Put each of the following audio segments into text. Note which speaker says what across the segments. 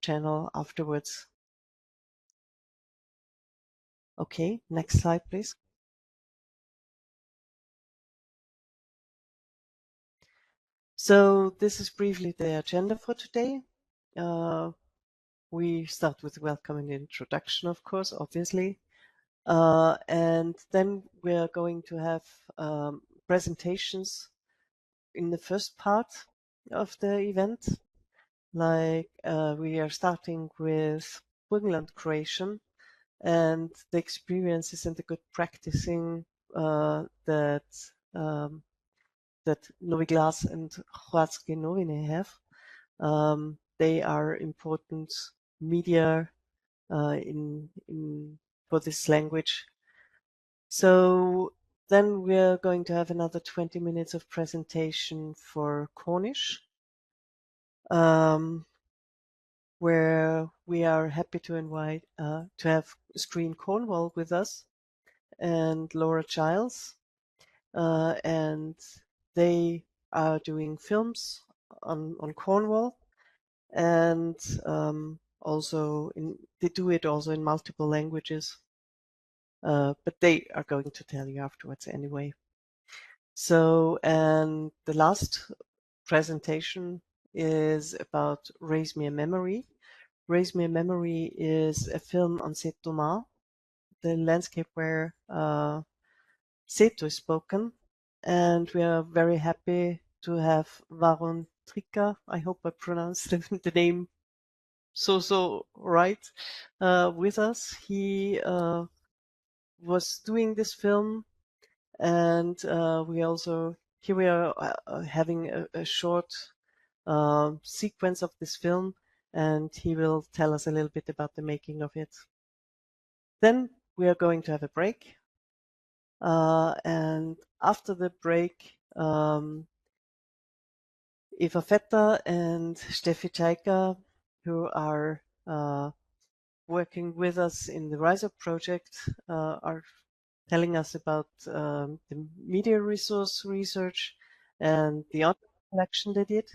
Speaker 1: channel afterwards. Okay, next slide, please. So this is briefly the agenda for today. We start with welcome and introduction, of course, obviously. And then we're going to have presentations in the first part of the event. Like we are starting with Burgenland creation and the experiences and the good practicing that Novi Glas and Hrvatske novine have. They are important media for this language. So then we're going to have another 20 minutes of presentation for Cornish, where we are happy to invite to have Screen Cornwall with us and Laura Giles, and they are doing films on Cornwall, and they do it also in multiple languages, but they are going to tell you afterwards anyway. So, and the last presentation is about Raise Me a Memory. Raise Me a Memory is a film on Seto, the landscape where Seto is spoken, and we are very happy to have Varun Trikha, I hope I pronounced the name so right, with us. He was doing this film, and we also here we are having a short sequence of this film, and he will tell us a little bit about the making of it. Then we are going to have a break, and after the break, Eva Vetter and Steffi Tscheiker, who are working with us in the Rise Up project, are telling us about the media resource research and the art collection they did.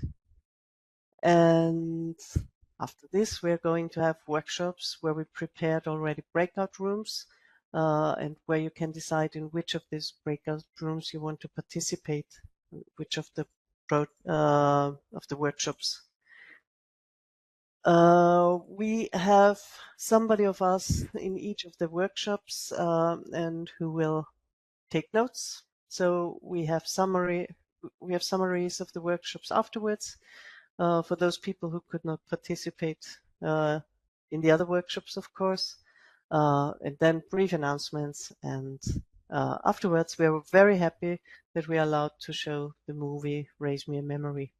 Speaker 1: And after this, we're going to have workshops where we prepared already breakout rooms, and where you can decide in which of these breakout rooms you want to participate, which of the workshops. We have somebody of us in each of the workshops, and who will take notes. So we have summaries of the workshops afterwards, for those people who could not participate in the other workshops, of course, and then brief announcements. And afterwards, we are very happy that we are allowed to show the movie Raise Me a Memory.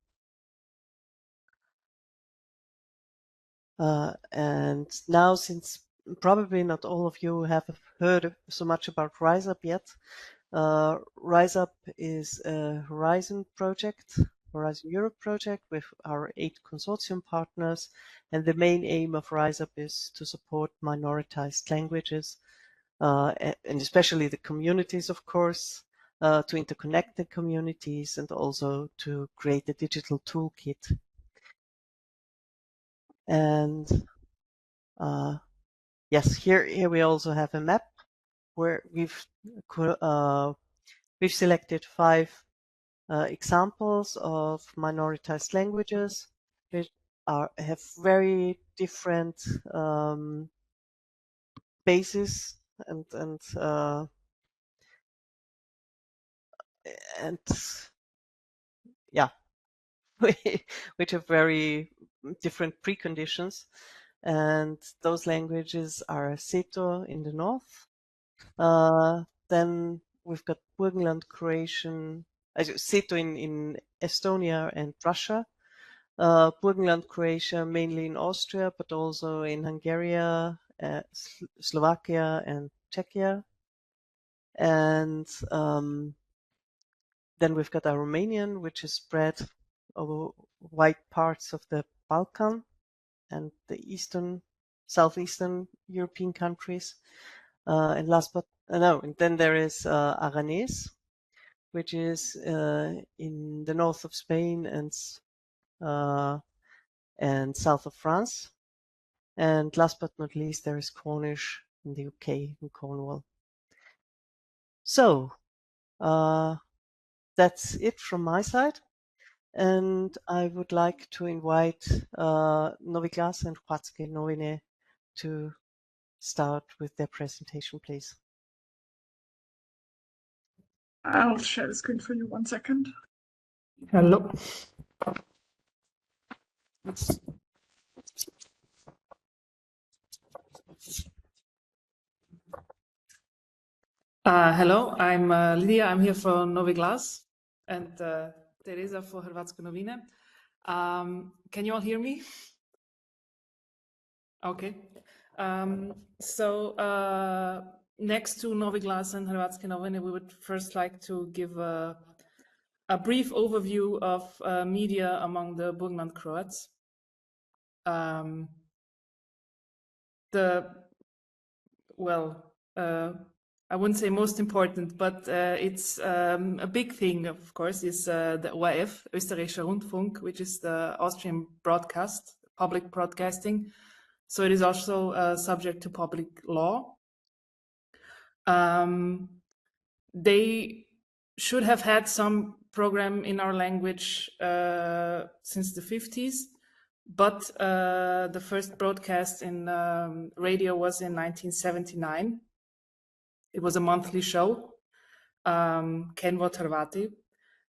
Speaker 1: And now, since probably not all of you have heard so much about Rise Up yet, Rise Up is a Horizon Europe project with our 8 consortium partners, and the main aim of Rise Up is to support minoritized languages, and especially the communities, of course, to interconnect the communities and also to create a digital toolkit. And yes, here we also have a map where we've selected 5 examples of minoritized languages which have very different bases and yeah, which have very different preconditions. And those languages are Seto in the north. Then we've got Burgenland Croatian, Seto in Estonia and Russia. Burgenland Croatia mainly in Austria, but also in Hungary, Slovakia and Czechia. And then we've got our Romanian, which is spread over wide parts of the Balkan and the southeastern European countries. And then there is Aranese, which is in the north of Spain and south of France. And last but not least, there is Cornish in the UK, in Cornwall. So that's it from my side. And I would like to invite Novi Glas and Hrvatske novine to start with their presentation, please.
Speaker 2: I'll share the screen for you 1 second.
Speaker 3: Hello. Hello, I'm Lydia. I'm here for Novi Glas and Teresa for Hrvatske novine. Can you all hear me? Okay. So next to Novi Glas and Hrvatske novine, we would first like to give a brief overview of media among the Burgenland Croats. I wouldn't say most important, but it's a big thing, of course, is the ORF, Österreichischer Rundfunk, which is the Austrian broadcast, public broadcasting. So it is also subject to public law. They should have had some program in our language since the 50s, but the first broadcast in radio was in 1979. It was a monthly show, Ken Vot Hrvati,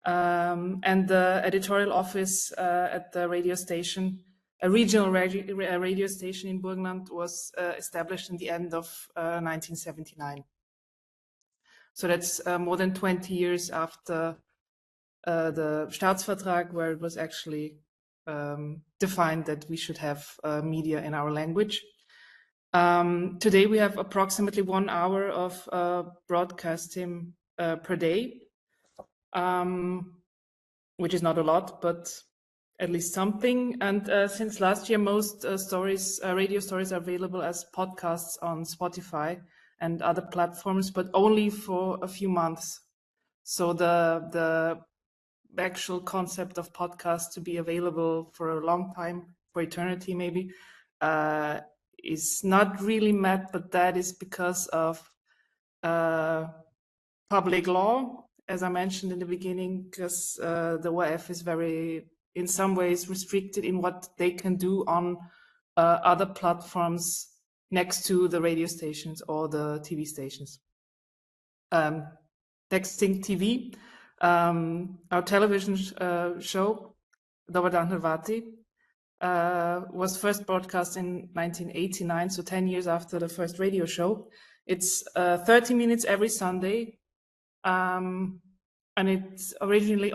Speaker 3: and the editorial office at the radio station, a regional radio station in Burgenland, was established in the end of 1979. So that's more than 20 years after the Staatsvertrag, where it was actually defined that we should have media in our language. Today we have approximately 1 hour of broadcasting per day, which is not a lot, but at least something. And since last year, most radio stories are available as podcasts on Spotify and other platforms, but only for a few months. So the actual concept of podcasts to be available for a long time, for eternity maybe, is not really met, but that is because of public law, as I mentioned in the beginning, because the ORF is very, in some ways, restricted in what they can do on other platforms next to the radio stations or the TV stations. Texting TV, our television show, Dobar dan Hrvati, was first broadcast in 1989, so 10 years after the first radio show. It's 30 minutes every Sunday, and it was originally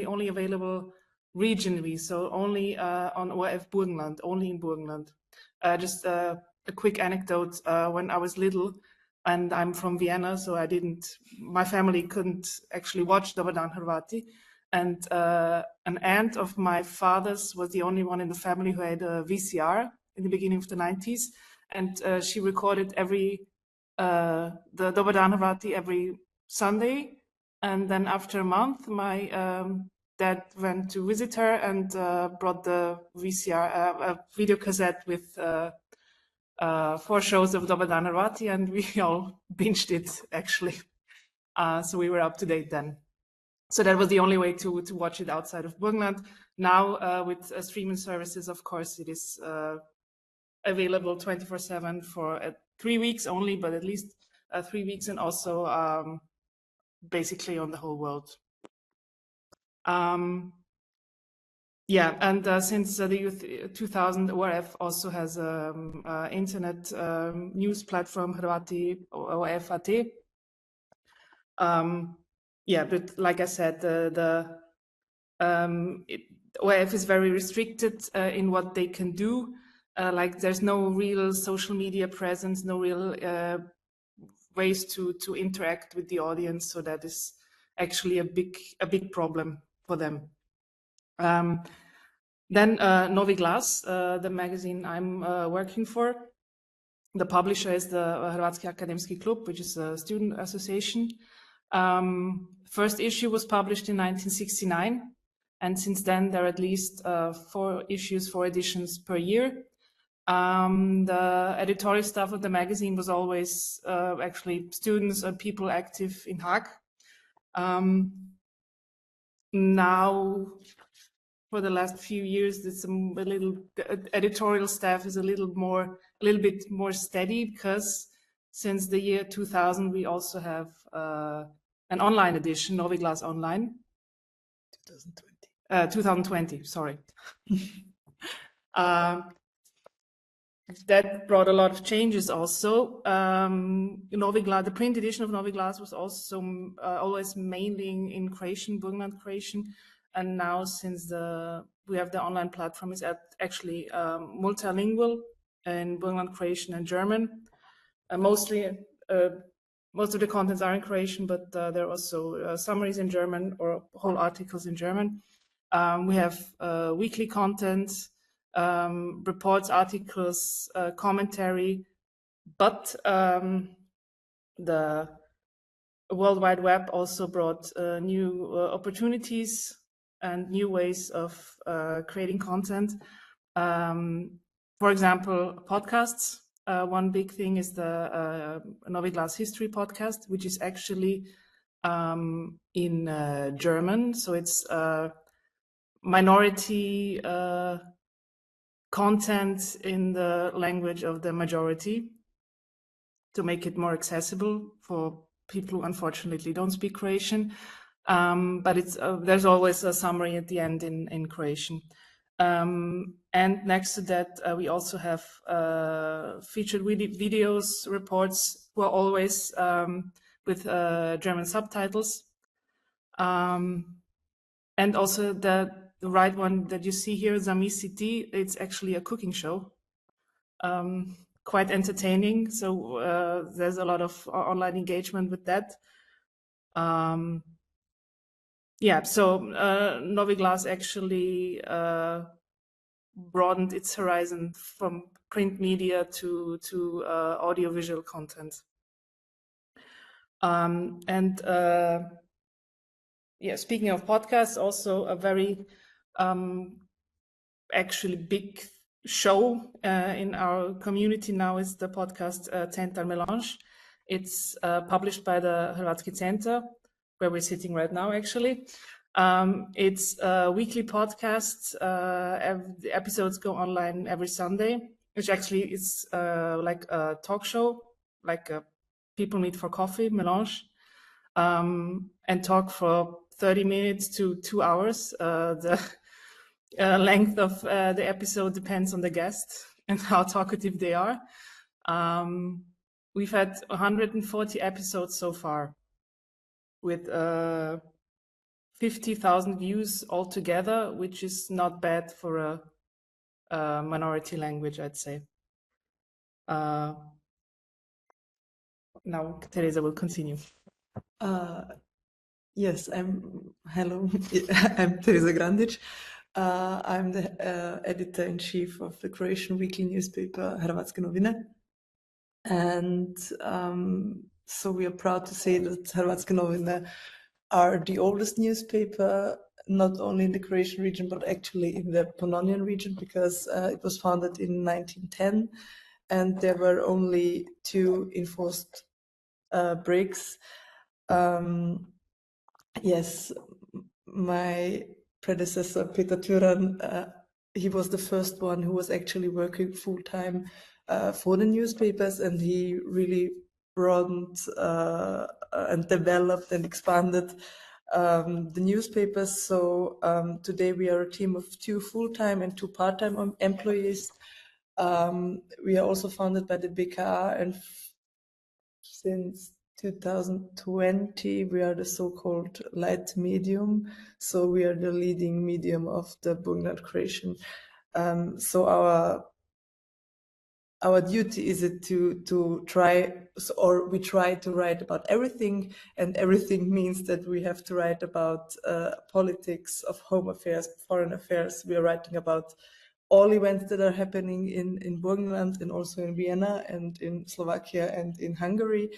Speaker 3: only available regionally, so only on ORF Burgenland, only in Burgenland. Just a quick anecdote: when I was little, and I'm from Vienna, so my family couldn't actually watch Dobar dan Hrvati. And an aunt of my father's was the only one in the family who had a VCR in the beginning of the 90s. And she recorded the Dobar dan Hrvati every Sunday. And then after a month, my dad went to visit her and brought the VCR, a video cassette with 4 shows of Dobar dan Hrvati, and we all binged it, actually. So we were up to date then. So that was the only way to watch it outside of Burgenland. Now, with streaming services, of course, it is available 24/7 for 3 weeks only, but at least 3 weeks, and also basically on the whole world. Yeah, and since the year 2000, ORF also has an internet news platform, Hrvati ORF.at. Yeah, but like I said, ORF is very restricted in what they can do. Like there's no real social media presence, no real ways to interact with the audience. So that is actually a big problem for them. Then Novi Glas, the magazine I'm working for. The publisher is the Hrvatski Akademski Klub, which is a student association. First issue was published in 1969, and since then there are at least 4 editions per year. The editorial staff of the magazine was always actually students and people active in Haag. Now, for the last few years, it's the editorial staff is a little bit more steady, because since the year 2000 we also have an online edition, Noviglas Online. 2020, sorry. That brought a lot of changes also. The print edition of Noviglas was also always mainly in Croatian, Burgenland Croatian, and now since we have the online platform, is actually multilingual in Burgenland Croatian and German. Mostly, most of the contents are in Croatian, but there are also summaries in German or whole articles in German. We have weekly content, reports, articles, commentary, but the World Wide Web also brought new opportunities and new ways of creating content. For example, podcasts. One big thing is the Noviglas History podcast, which is actually in German. So it's minority content in the language of the majority to make it more accessible for people who unfortunately don't speak Croatian. But it's there's always a summary at the end in Croatian. And next to that, we also have featured videos, reports, who are always with German subtitles. And also the right one that you see here, Zamisiti, it's actually a cooking show. Quite entertaining. So there's a lot of online engagement with that. Yeah, so Noviglas actually broadened its horizon from print media to audiovisual content. And yeah, speaking of podcasts, also a very actually big show in our community now is the podcast Centar Melange. It's published by the Hrvatski Centar, where we're sitting right now, actually. It's a weekly podcast. The episodes go online every Sunday, which actually is like a talk show, like people meet for coffee, melange, and talk for 30 minutes to 2 hours. The length of the episode depends on the guest and how talkative they are. We've had 140 episodes so far, with 50,000 views altogether, which is not bad for a minority language, I'd say. Now Teresa will continue.
Speaker 4: Yes, hello, I'm Teresa Grandic. I'm the editor-in-chief of the Croatian weekly newspaper Hrvatske novine. And so we are proud to say that Hrvatske novine are the oldest newspaper, not only in the Croatian region, but actually in the Pannonian region, because it was founded in 1910, and there were only 2 enforced breaks. Yes, my predecessor, Peter Turan, he was the first one who was actually working full-time for the newspapers, and he really broadened and developed and expanded the newspapers. So today we are a team of 2 full-time and 2 part-time employees. We are also founded by the BKA, and since 2020, we are the so-called light medium. So we are the leading medium of the Burgenland Croatian. So our duty is it to try, or we try to write about everything, and everything means that we have to write about politics, of home affairs, foreign affairs. We are writing about all events that are happening in Burgenland and also in Vienna and in Slovakia and in Hungary.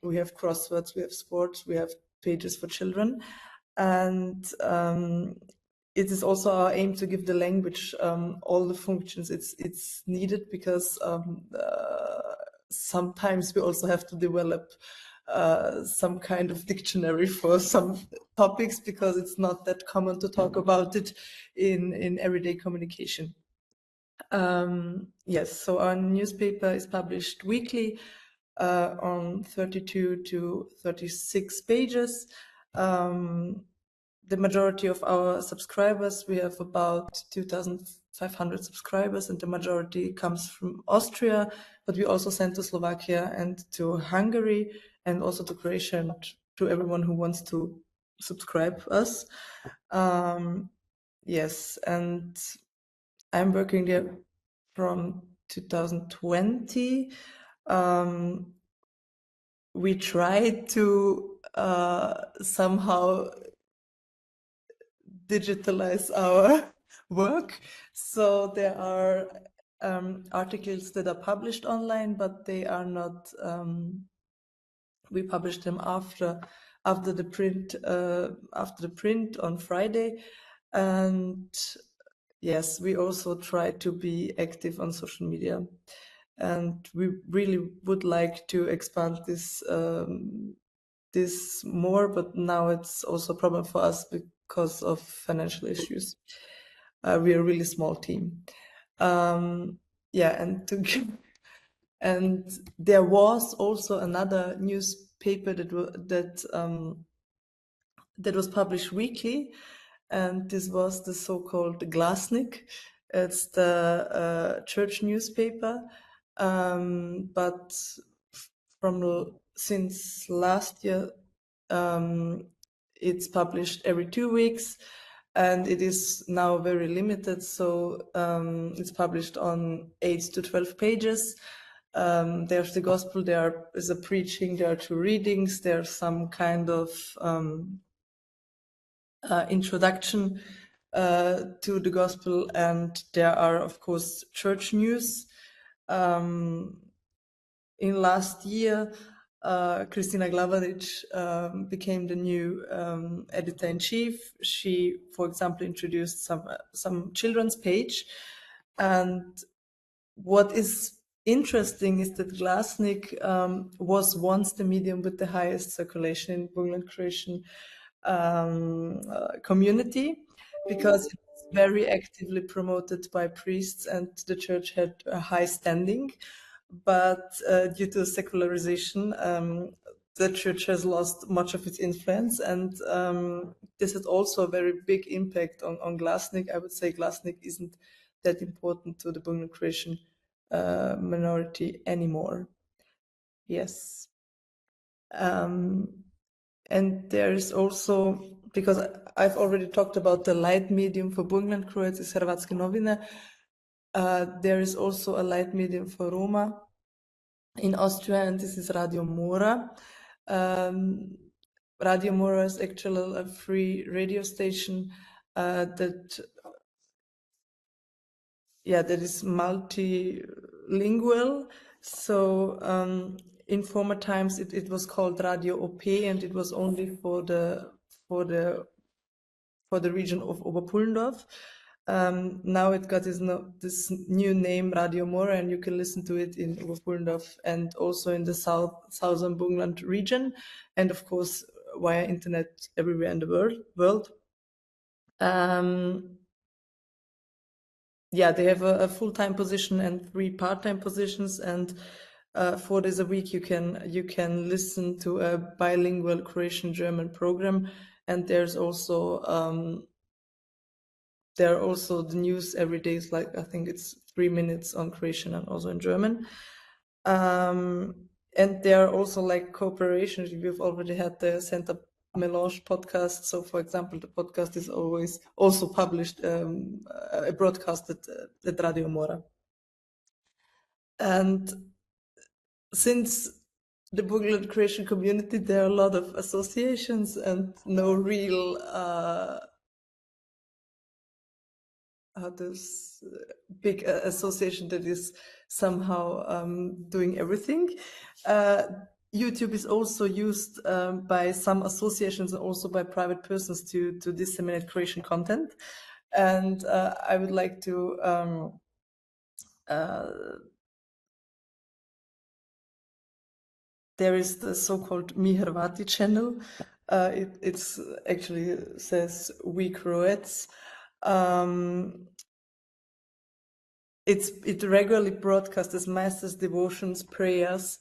Speaker 4: We have crosswords, we have sports, we have pages for children, and it is also our aim to give the language all the functions it's needed, because sometimes we also have to develop some kind of dictionary for some topics, because it's not that common to talk about it in everyday communication. Yes, so our newspaper is published weekly on 32 to 36 pages. The majority of our subscribers, we have about 2,500 subscribers, and the majority comes from Austria, but we also send to Slovakia and to Hungary, and also to Croatia, and to everyone who wants to subscribe us. Yes, and I'm working there from 2020. We tried to somehow digitalize our work. So there are articles that are published online, but they are not. We publish them after the print on Friday, and yes, we also try to be active on social media, and we really would like to expand this more, but now it's also a problem for us because of financial issues. We are a really small team. Yeah, and there was also another newspaper that was published weekly, and this was the so-called Glasnik. It's the church newspaper, but since last year, it's published every 2 weeks, and it is now very limited. So it's published on 8 to 12 pages. There's the gospel, there is a preaching, there are 2 readings, there's some kind of introduction to the gospel, and there are, of course, church news. In last year, Kristina Glavaric became the new editor-in-chief. She, for example, introduced some children's page, and what is interesting is that Glasnik was once the medium with the highest circulation in Bulgarian Croatian community, because it's very actively promoted by priests and the church had a high standing. But due to secularization, the church has lost much of its influence, and this has also a very big impact on Glasnik. I would say Glasnik isn't that important to the Bulgarian Croatian minority anymore. Yes. And there is also, because I've already talked about the light medium for Bulgarian Croats is Hrvatske novine, there is also a light medium for Roma in Austria, and this is Radio Mora. Radio Mora is actually a free radio station that is multilingual. So in former times it was called Radio OP, and it was only for the region of Oberpullendorf. Now it got this new name, Radio Mora, and you can listen to it in Oberpullendorf and also in the southern Burgenland region, and of course via internet everywhere in the world. They have a full-time position and 3 part-time positions, and 4 days a week you can listen to a bilingual Croatian-German program, and there are also the news every day. Is like, I think it's 3 minutes on Croatian and also in German. And there are also like cooperations. We've already had the Santa Melange podcast. So, for example, the podcast is always also published, broadcasted at Radio Mora. And since the Bulgarian Croatian community, there are a lot of associations and no real this big association that is somehow doing everything. YouTube is also used by some associations and also by private persons to disseminate Croatian content. And I would like to there is the so-called Mi Hrvati channel. It's actually says We Croats. It regularly broadcasts masses, devotions, prayers,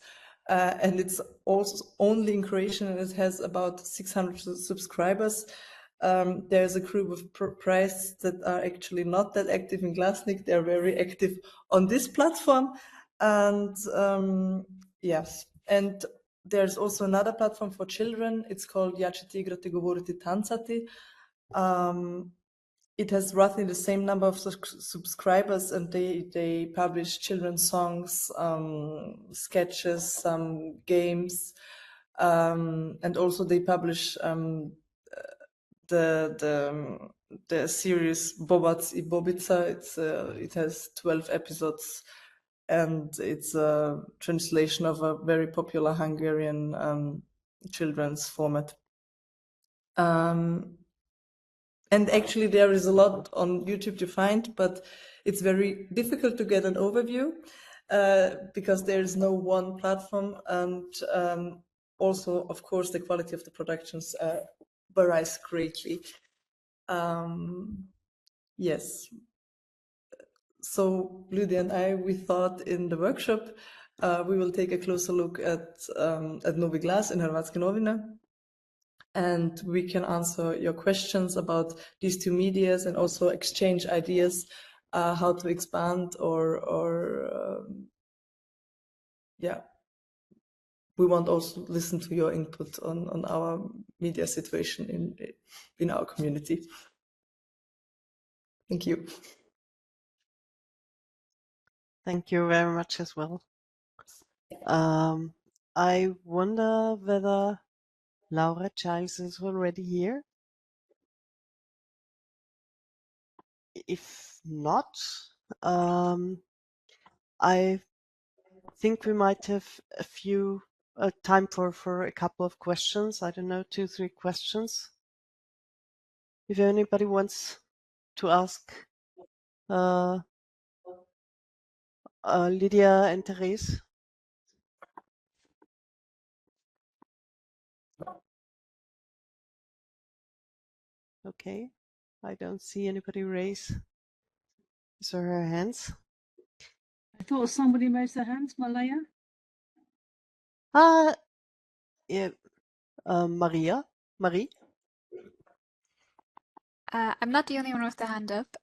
Speaker 4: and it's also only in Croatian, and it has about 600 subscribers. There's a group of priests that are actually not that active in Glasnik. They're very active on this platform, and yes, and there's also another platform for children. It's called Ja ćete igrati, govoriti, tancati. It has roughly the same number of subscribers, and they publish children's songs, sketches, some games, and also they publish the series Bobac I Bobica. It has 12 episodes, and it's a translation of a very popular Hungarian children's format. And actually, there is a lot on YouTube to find, but it's very difficult to get an overview because there is no one platform, and also, of course, the quality of the productions varies greatly. Yes. So Lydia and I, we thought in the workshop we will take a closer look at Novi Glas in Hrvatske novine, and we can answer your questions about these two medias and also exchange ideas how to expand or yeah, we want also listen to your input on our media situation in our community. Thank you.
Speaker 1: Thank you very much as well. I wonder whether Laura Giles is already here. If not, I think we might have a few time for a couple of questions. I don't know, 2-3 questions. If anybody wants to ask Lydia and Therese. Okay, I don't see anybody raise his or her hands.
Speaker 5: I thought somebody raised their hands, Malaya.
Speaker 1: Yeah, Marie.
Speaker 6: I'm not the only one with the hand up,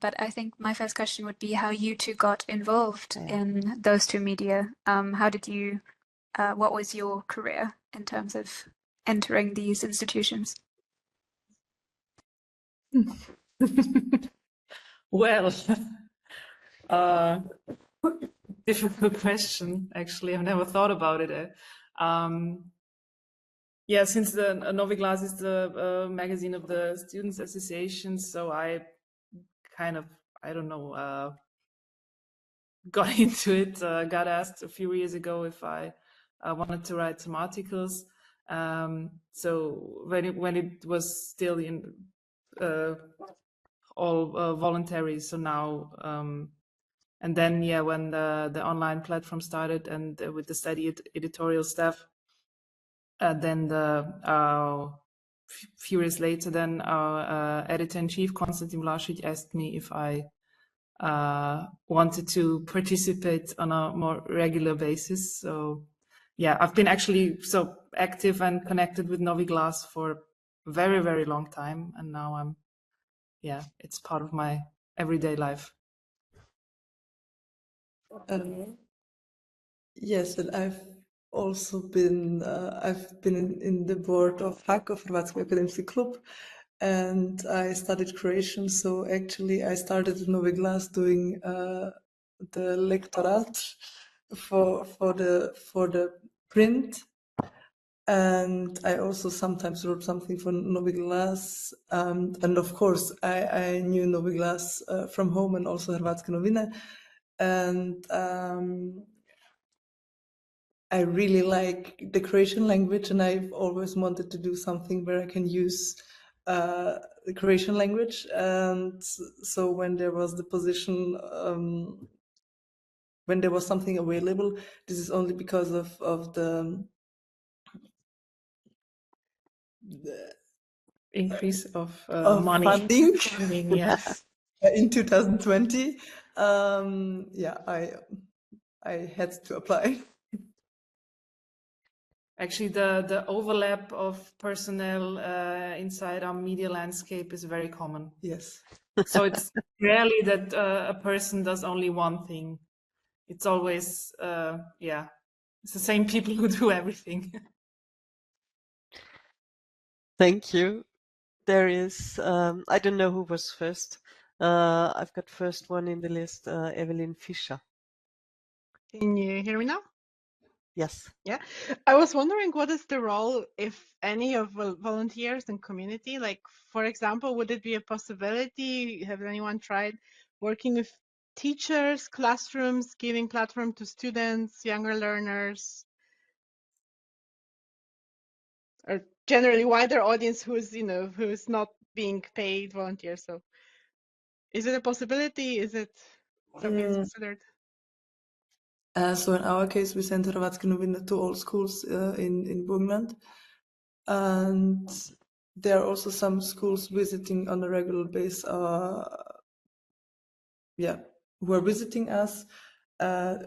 Speaker 6: but I think my first question would be how you two got involved in those two media. How did you, what was your career in terms of entering these institutions?
Speaker 3: Well, difficult question, actually. I've never thought about it. Yeah, since the Novi Glas is the magazine of the Students Association, so I kind of, I don't know, got into it, got asked a few years ago if I wanted to write some articles. So when it was still in all voluntary, so now, and then, yeah, when the online platform started and with the steady editorial staff, then few years later, then our editor-in-chief, Konstantin Vlašić, asked me if I wanted to participate on a more regular basis. So yeah, I've been actually so active and connected with Novi Glas for a very, very long time. And now it's part of my everyday life.
Speaker 4: Yes, and I've also been in the board of HAK, of Hrvatski Akademski Klub, and I studied Croatian. So actually, I started at Novi Glas doing the lectorat for the print, and I also sometimes wrote something for Novi Glas. And of course, I knew Novi Glas from home and also Hrvatske novine, and I really like the Croatian language, and I've always wanted to do something where I can use the Croatian language. And so when there was the position, when there was something available, this is only because of the
Speaker 3: Increase of money.
Speaker 4: funding.
Speaker 3: Funding, yes.
Speaker 4: In 2020. Yeah, I had to apply.
Speaker 3: Actually, the overlap of personnel inside our media landscape is very common.
Speaker 4: Yes.
Speaker 3: So it's rarely that a person does only one thing. It's always, yeah, it's the same people who do everything.
Speaker 1: Thank you. There is, I don't know who was first. I've got first one in the list, Evelyn Fischer.
Speaker 7: Can you hear me now?
Speaker 1: Yes.
Speaker 7: Yeah. I was wondering what is the role, if any, of volunteers and community? Like, for example, would it be a possibility? Have anyone tried working with teachers, classrooms, giving platform to students, younger learners, or generally wider audience who's, who's not being paid volunteers? So is it a possibility? Is it something that's considered?
Speaker 4: So in our case, we sent Hrvatske novine to all schools in Burgenland. And there are also some schools visiting on a regular basis, who are visiting us.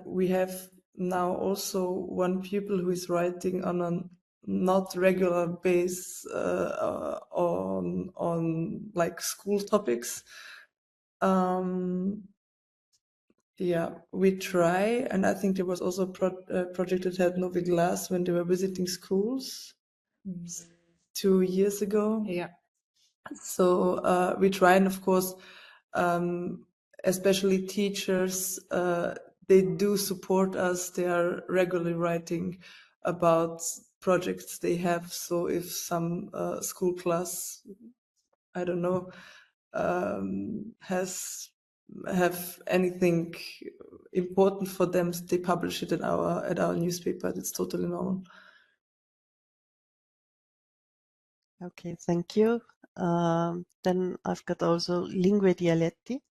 Speaker 4: We have now also one pupil who is writing on a not regular base on like school topics. Yeah, we try, and I think there was also a project that had Novi Glass when they were visiting schools 2 years ago.
Speaker 3: Yeah.
Speaker 4: So we try, and of course, especially teachers, they do support us. They are regularly writing about projects they have. So if some school class, I don't know, have anything important for them, they publish it at our newspaper. It's totally normal.
Speaker 1: Okay, thank you. Then I've got also Lingue Dialetti.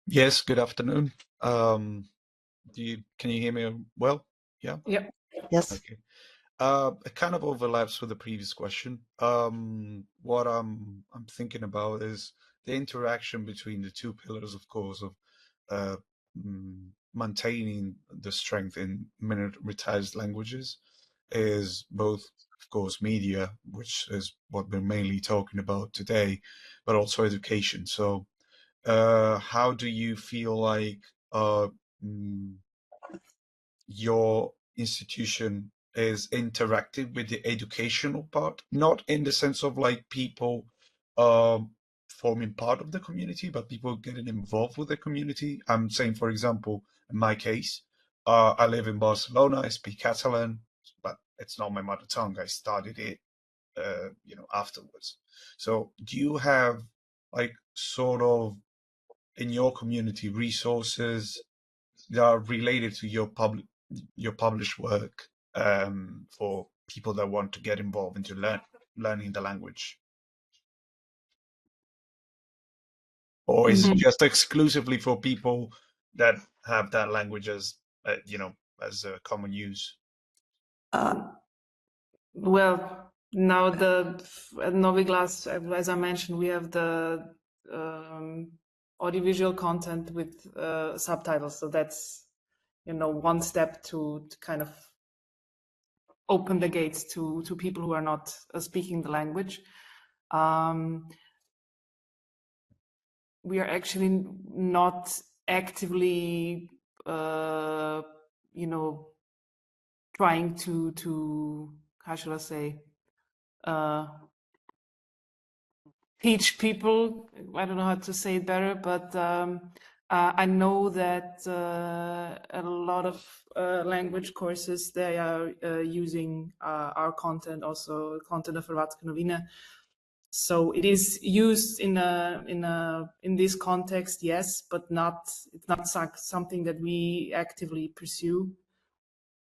Speaker 8: Yes, good afternoon. Can you hear me well? Yeah?
Speaker 3: Yeah.
Speaker 1: Yes.
Speaker 8: Okay. It kind of overlaps with the previous question. What I'm thinking about is the interaction between the two pillars, of course, of maintaining the strength in minoritized languages is both, of course, media, which is what we're mainly talking about today, but also education. So how do you feel like your institution is interacting with the educational part, not in the sense of like people forming part of the community, but people getting involved with the community? I'm saying, for example, in my case, I live in Barcelona, I speak Catalan, but it's not my mother tongue. I studied it, afterwards. So do you have like sort of in your community resources that are related to your published work for people that want to get involved into learning the language? Or is it just exclusively for people that have that language as as a common use?
Speaker 3: Well, now at Novi Glass, as I mentioned, we have the audiovisual content with subtitles. So that's, one step to kind of open the gates to people who are not speaking the language. We are actually not actively, trying to how should I say, teach people. I don't know how to say it better, but I know that a lot of language courses, they are using our content, also content of Hrvatske novine. So it is used in this context, yes, but it's not something that we actively pursue.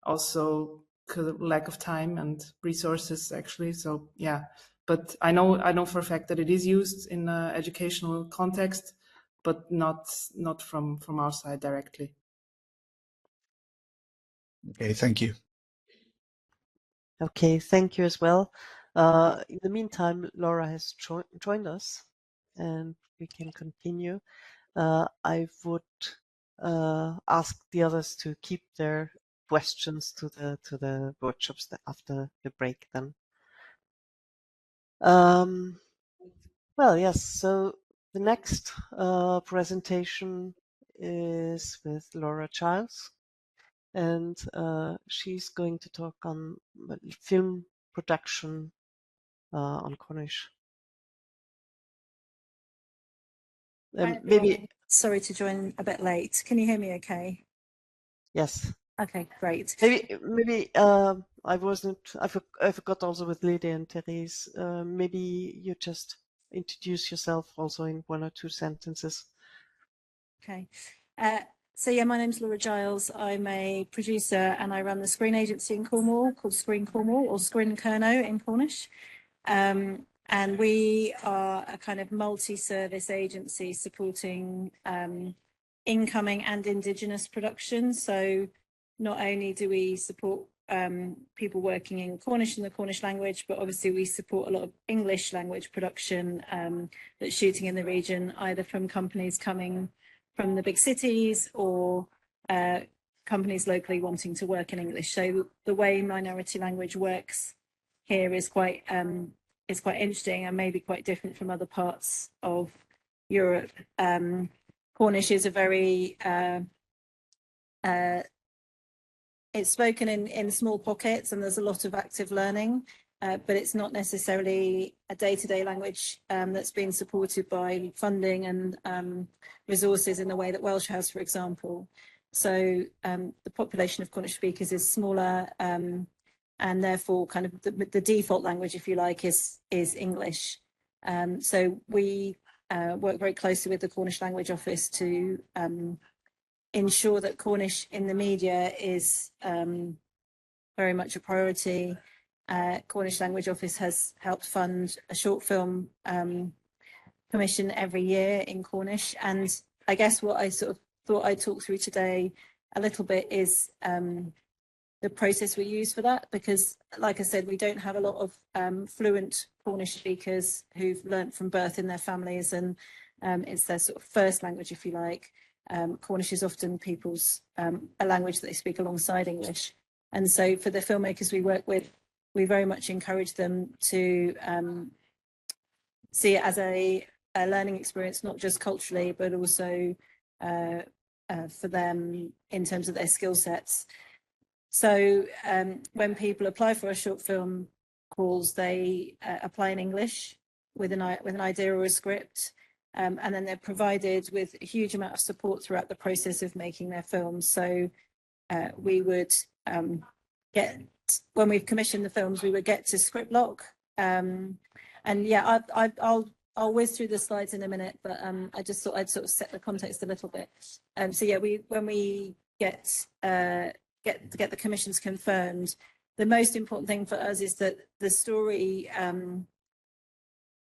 Speaker 3: Also, because of lack of time and resources, actually. So yeah, but I know for a fact that it is used in an educational context, but not from our side directly.
Speaker 8: Okay, thank you.
Speaker 1: Okay, thank you as well. In the meantime, Laura has joined us, and we can continue. I would ask the others to keep their questions to the workshops after the break then. Well, yes, so the next presentation is with Laura Childs, and she's going to talk on film production on Cornish.
Speaker 9: Hi,
Speaker 1: Maybe,
Speaker 9: everyone. Sorry to join a bit late. Can you hear me okay?
Speaker 1: yes.
Speaker 9: Okay, great.
Speaker 1: Maybe I forgot also with Lydia and Therese. Maybe you just introduce yourself also in 1 or 2 sentences.
Speaker 9: Okay. So yeah, my name's Laura Giles. I'm a producer and I run the screen agency in Cornwall called Screen Cornwall, or Screen Kerno in Cornish. And we are a kind of multi-service agency supporting incoming and Indigenous production. So not only do we support people working in Cornish and the Cornish language, but obviously we support a lot of English language production that's shooting in the region, either from companies coming from the big cities or companies locally wanting to work in English. So the way minority language works here is quite interesting and maybe quite different from other parts of Europe. Cornish is a very it's spoken in small pockets and there's a lot of active learning, but it's not necessarily a day-to-day language that's been supported by funding and resources in the way that Welsh has, for example. So the population of Cornish speakers is smaller, and therefore kind of the default language, if you like, is English. So we work very closely with the Cornish Language Office to ensure that Cornish in the media is very much a priority. Cornish Language Office has helped fund a short film commission every year in Cornish. And I guess what I sort of thought I'd talk through today a little bit is the process we use for that, because like I said, we don't have a lot of fluent Cornish speakers who've learnt from birth in their families, and it's their sort of first language, if you like. Cornish is often people's a language that they speak alongside English. And so for the filmmakers we work with, we very much encourage them to see it as a learning experience, not just culturally, but also for them in terms of their skill sets. So when people apply for a short film calls, they apply in English with an idea or a script, and then they're provided with a huge amount of support throughout the process of making their films. So we would when we've commissioned the films, we would get to script lock. And yeah, I'll whiz through the slides in a minute, but I just thought I'd sort of set the context a little bit. So yeah, when we get the commissions confirmed, the most important thing for us is that the story,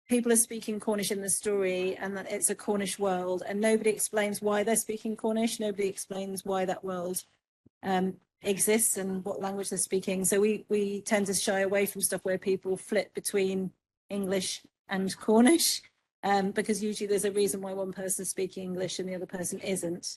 Speaker 9: people are speaking Cornish in the story, and that it's a Cornish world, and nobody explains why they're speaking Cornish. Nobody explains why that world exists and what language they're speaking. So we tend to shy away from stuff where people flip between English and Cornish, because usually there's a reason why one person's speaking English and the other person isn't.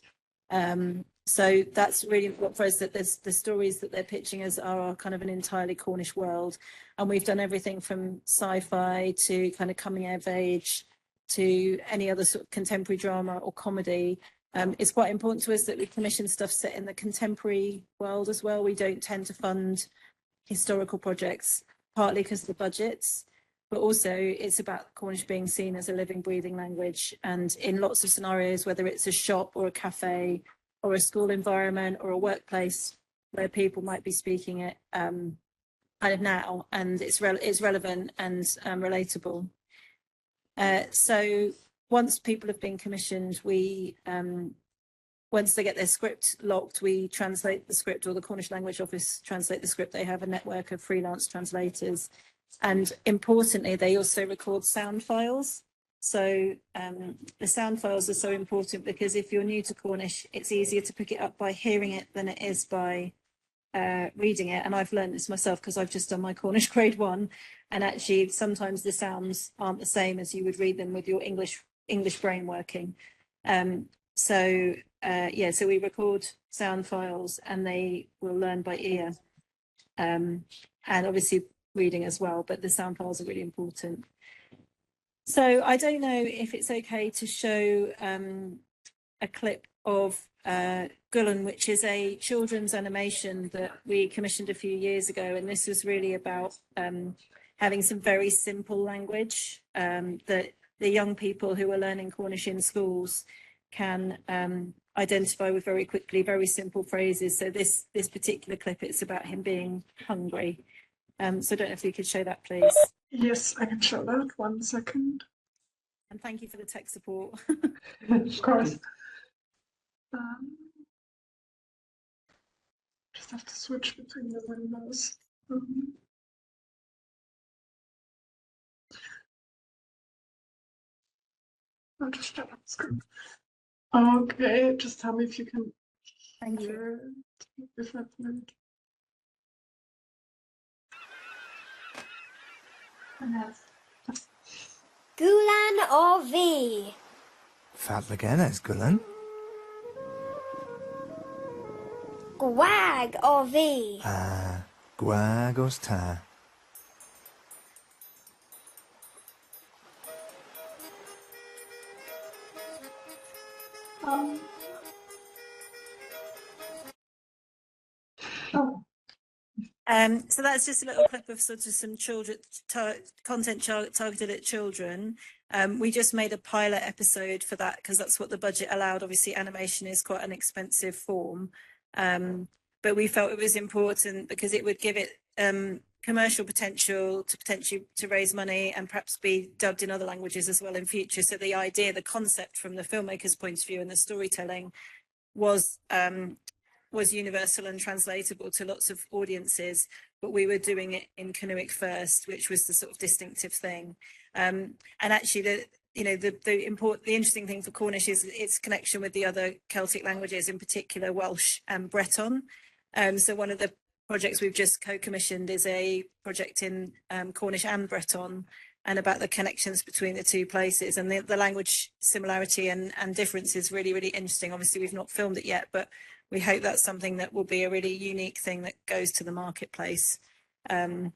Speaker 9: So that's really important for us, that the stories that they're pitching us are kind of an entirely Cornish world. And we've done everything from sci-fi to kind of coming of age to any other sort of contemporary drama or comedy. It's quite important to us that we commission stuff set in the contemporary world as well. We don't tend to fund historical projects, partly because of the budgets, but also it's about Cornish being seen as a living, breathing language. And in lots of scenarios, whether it's a shop or a cafe or a school environment or a workplace where people might be speaking it kind of now, and it's relevant and relatable. So once people have been commissioned, we once they get their script locked, we translate the script, or the Cornish Language Office translate the script. They have a network of freelance translators. And importantly, they also record sound files. So the sound files are so important because if you're new to Cornish, it's easier to pick it up by hearing it than it is by reading it. And I've learned this myself because I've just done my Cornish grade 1, and actually sometimes the sounds aren't the same as you would read them with your English brain working. So we record sound files and they will learn by ear, and obviously reading as well, but the sound files are really important. So I don't know if it's okay to show a clip of Gullen, which is a children's animation that we commissioned a few years ago, and this was really about having some very simple language that the young people who are learning Cornish in schools can identify with very quickly, very simple phrases. So this particular clip, it's about him being hungry. So I don't know if you could show that, please.
Speaker 2: Yes, I can show that. 1 second.
Speaker 9: And thank you for the tech support.
Speaker 2: Of course. Just have to switch between the windows. I'll just shut up the screen. Okay, just tell me if you can
Speaker 9: Thank you.
Speaker 2: hear it, if that's meant.
Speaker 10: Gulan or V?
Speaker 11: Fatlagenes, Gulan.
Speaker 10: Gwag or V?
Speaker 11: Gwagos ta.
Speaker 9: So that's just a little clip of sort of some children content targeted at children. We just made a pilot episode for that because that's what the budget allowed. Obviously, animation is quite an expensive form, but we felt it was important because it would give it commercial potential to raise money and perhaps be dubbed in other languages as well in future. So the idea, the concept from the filmmaker's point of view and the storytelling was universal and translatable to lots of audiences, but we were doing it in Canuic first, which was the sort of distinctive thing. And actually, the interesting thing for Cornish is its connection with the other Celtic languages, in particular Welsh and Breton. So one of the projects we've just co-commissioned is a project in Cornish and Breton, and about the connections between the two places, and the language similarity and difference is really, really interesting. Obviously, we've not filmed it yet, but we hope that's something that will be a really unique thing that goes to the marketplace. And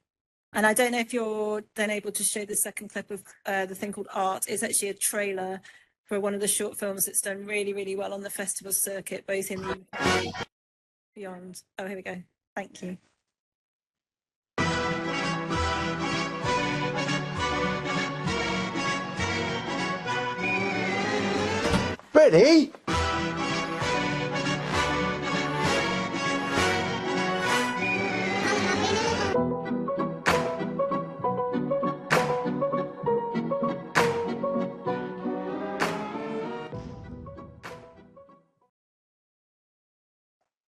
Speaker 9: I don't know if you're then able to show the second clip of the thing called Art. It's actually a trailer for one of the short films that's done really, really well on the festival circuit, both in the UK and beyond. Oh, here we go. Thank you.
Speaker 11: Ready?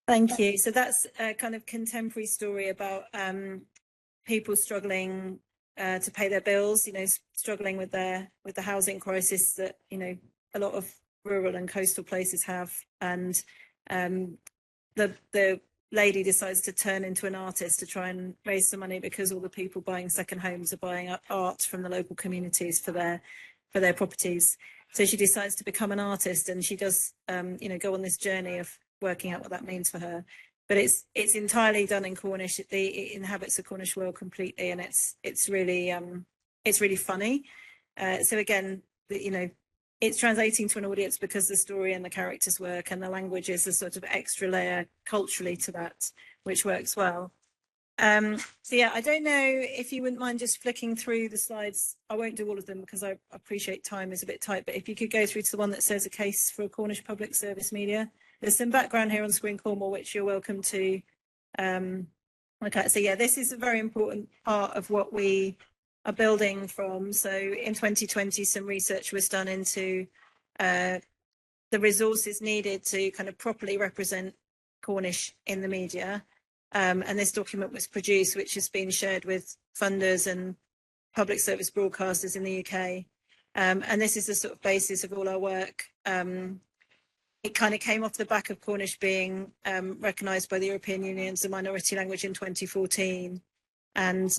Speaker 9: Thank you. So that's a kind of contemporary story about people struggling to pay their bills, struggling with the housing crisis that, a lot of rural and coastal places have. And the lady decides to turn into an artist to try and raise some money because all the people buying second homes are buying art from the local communities for their properties. So she decides to become an artist, and she does, go on this journey of working out what that means for her. But it's entirely done in Cornish. It inhabits the Cornish world completely, and it's really funny. So again, it's translating to an audience because the story and the characters work, and the language is a sort of extra layer culturally to that, which works well. So yeah, I don't know if you wouldn't mind just flicking through the slides. I won't do all of them because I appreciate time is a bit tight, but if you could go through to the one that says a case for Cornish public service media. There's some background here on Screen Cornwall, which you're welcome to look at. So yeah, this is a very important part of what we are building from. So in 2020, some research was done into the the resources needed to kind of properly represent Cornish in the media. And this document was produced, which has been shared with funders and public service broadcasters in the UK. And this is the sort of basis of all our work. It kind of came off the back of Cornish being recognised by the European Union as a minority language in 2014. And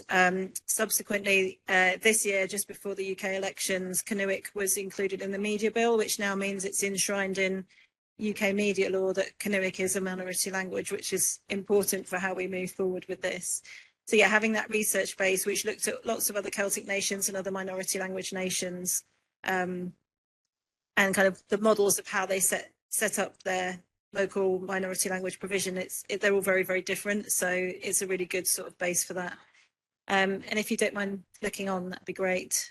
Speaker 9: subsequently, this year, just before the UK elections, Canuic was included in the media bill, which now means it's enshrined in UK media law that Canuic is a minority language, which is important for how we move forward with this. So yeah, having that research base, which looked at lots of other Celtic nations and other minority language nations, and kind of the models of how they set up their local minority language provision, they're all very, very different. So it's a really good sort of base for that. And if you don't mind clicking on, that'd be great.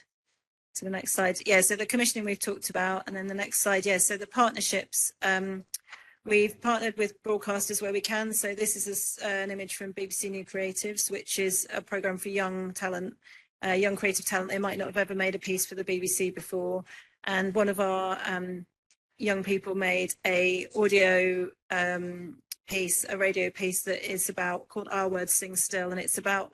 Speaker 9: To the next slide. Yeah, so the commissioning we've talked about, and then the next slide. Yeah, so the partnerships. We've partnered with broadcasters where we can. So this is an image from BBC New Creatives, which is a programme for young talent, young creative talent. They might not have ever made a piece for the BBC before. And one of our young people made a audio piece, a radio piece that is about, called Our Words Sing Still, and it's about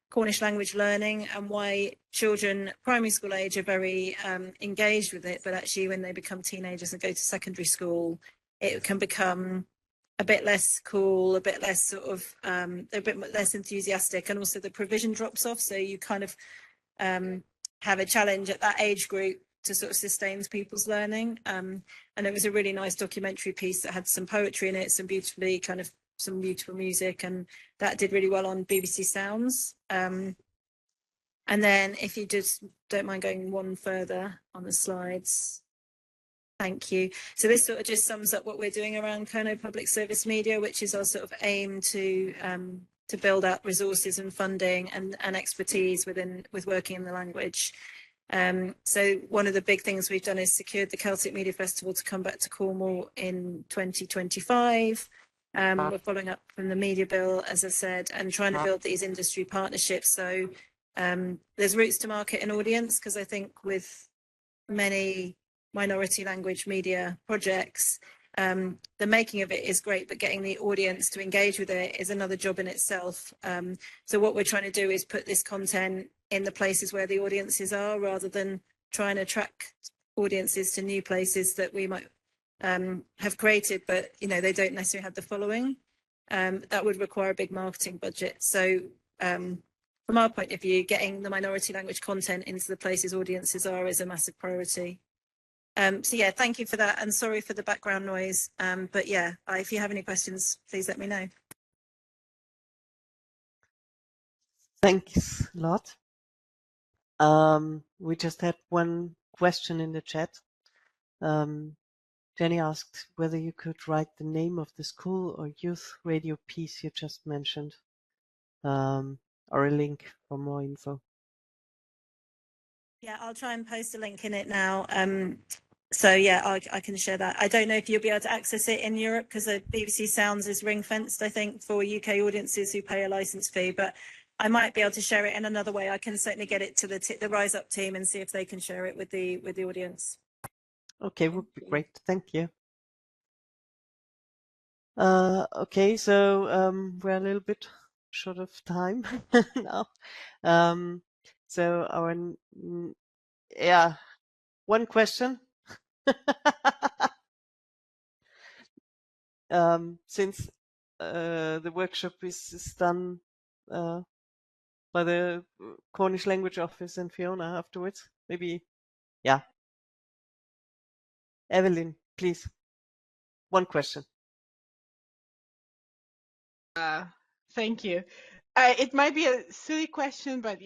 Speaker 9: Cornish language learning and why children primary school age are very engaged with it, but actually when they become teenagers and go to secondary school, it can become a bit less cool, a bit less sort of, a bit less enthusiastic, and also the provision drops off. So you kind of have a challenge at that age group to sort of sustain people's learning. And it was a really nice documentary piece that had some poetry in it, some beautiful music, and that did really well on BBC Sounds. And then if you just don't mind going one further on the slides. Thank you. So this sort of just sums up what we're doing around Kerno Public Service Media, which is our sort of aim to build out resources and funding and expertise with working in the language. So one of the big things we've done is secured the Celtic Media Festival to come back to Cornwall in 2025. We're following up from the media bill, as I said, and trying to build these industry partnerships. So there's routes to market and audience, because I think with many minority language media projects, the making of it is great, but getting the audience to engage with it is another job in itself. So what we're trying to do is put this content in the places where the audiences are, rather than trying to attract audiences to new places that we might have created, but they don't necessarily have the following. That would require a big marketing budget. So from our point of view, getting the minority language content into the places audiences are is a massive priority. So yeah, thank you for that, and sorry for the background noise. But yeah, if you have any questions, please let me know.
Speaker 1: Thanks a lot. We just had one question in the chat. Jenny asked whether you could write the name of the school or youth radio piece you just mentioned, or a link for more info.
Speaker 9: Yeah, I'll try and post a link in it now. So yeah, I can share that. I don't know if you'll be able to access it in Europe, because the BBC Sounds is ring fenced, I think, for UK audiences who pay a license fee, but I might be able to share it in another way. I can certainly get it to the Rise Up team and see if they can share it with the audience.
Speaker 1: Okay, would be great. Thank you. Okay, so we're a little bit short of time now. So one question. Since the workshop is done by the Cornish Language Office and Fiona afterwards, maybe, yeah. Evelyn, please. One question.
Speaker 7: Thank you. It might be a silly question, but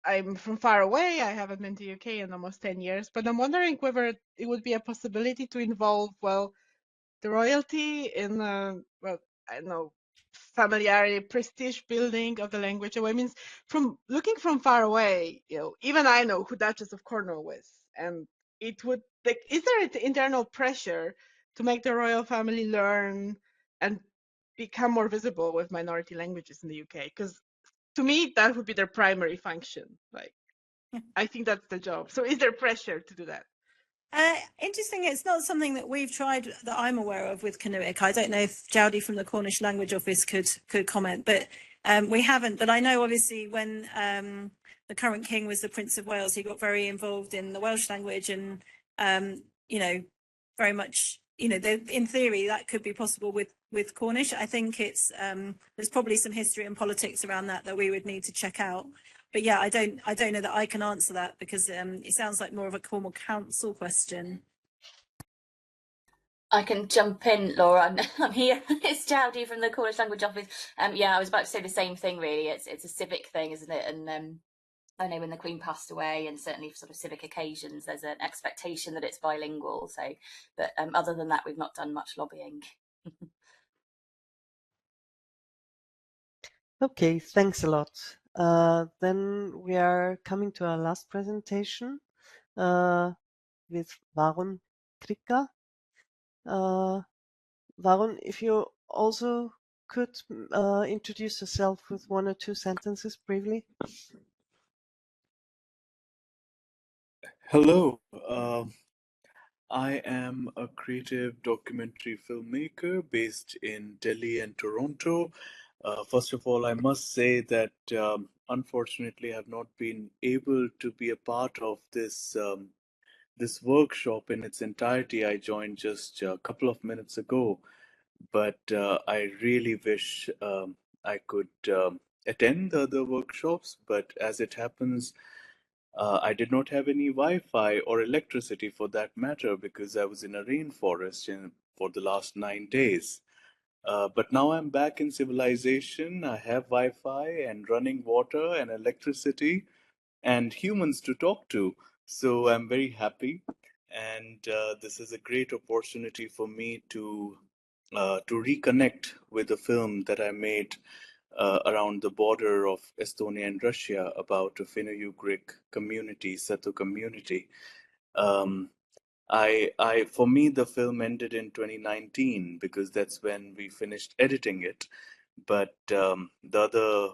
Speaker 7: I'm from far away. I haven't been to UK in almost 10 years, but I'm wondering whether it would be a possibility to involve, the royalty in, I don't know, familiarity, prestige building of the language. I mean, from looking from far away, even I know who Duchess of Cornwall is, and it would, is there an internal pressure to make the royal family learn and become more visible with minority languages in the UK? Because to me, that would be their primary function. I think that's the job. So is there pressure to do that?
Speaker 9: Interesting. It's not something that we've tried that I'm aware of with Canuic. I don't know if Jowdy from the Cornish Language Office could comment, but we haven't. But I know obviously when the current king was the Prince of Wales, he got very involved in the Welsh language, and you know, very much, you know, in theory that could be possible with Cornish. I think it's there's probably some history and politics around that we would need to check out. But yeah, I don't know that I can answer that because it sounds like more of a Cornwall Council question.
Speaker 12: I can jump in, Laura. I'm here. It's Jowdy from the Cornish Language Office. Yeah, I was about to say the same thing. Really, it's a civic thing, isn't it? And I know when the Queen passed away, and certainly for sort of civic occasions, there's an expectation that it's bilingual. So, but other than that, we've not done much lobbying.
Speaker 1: Okay, thanks a lot. Then we are coming to our last presentation with Varun Trikha. Varun, if you also could introduce yourself with 1 or 2 sentences briefly.
Speaker 13: Hello, I am a creative documentary filmmaker based in Delhi and Toronto. First of all, I must say that unfortunately, I have not been able to be a part of this workshop in its entirety. I joined just a couple of minutes ago, but I really wish I could attend the other workshops. But as it happens, I did not have any Wi-Fi or electricity for that matter because I was in a rainforest for the last 9 days. But now I'm back in civilization. I have Wi-Fi and running water and electricity and humans to talk to. So I'm very happy, and this is a great opportunity for me to reconnect with a film that I made around the border of Estonia and Russia about a Finno-Ugric community, Satu community. Um, for me, the film ended in 2019 because that's when we finished editing it. But the other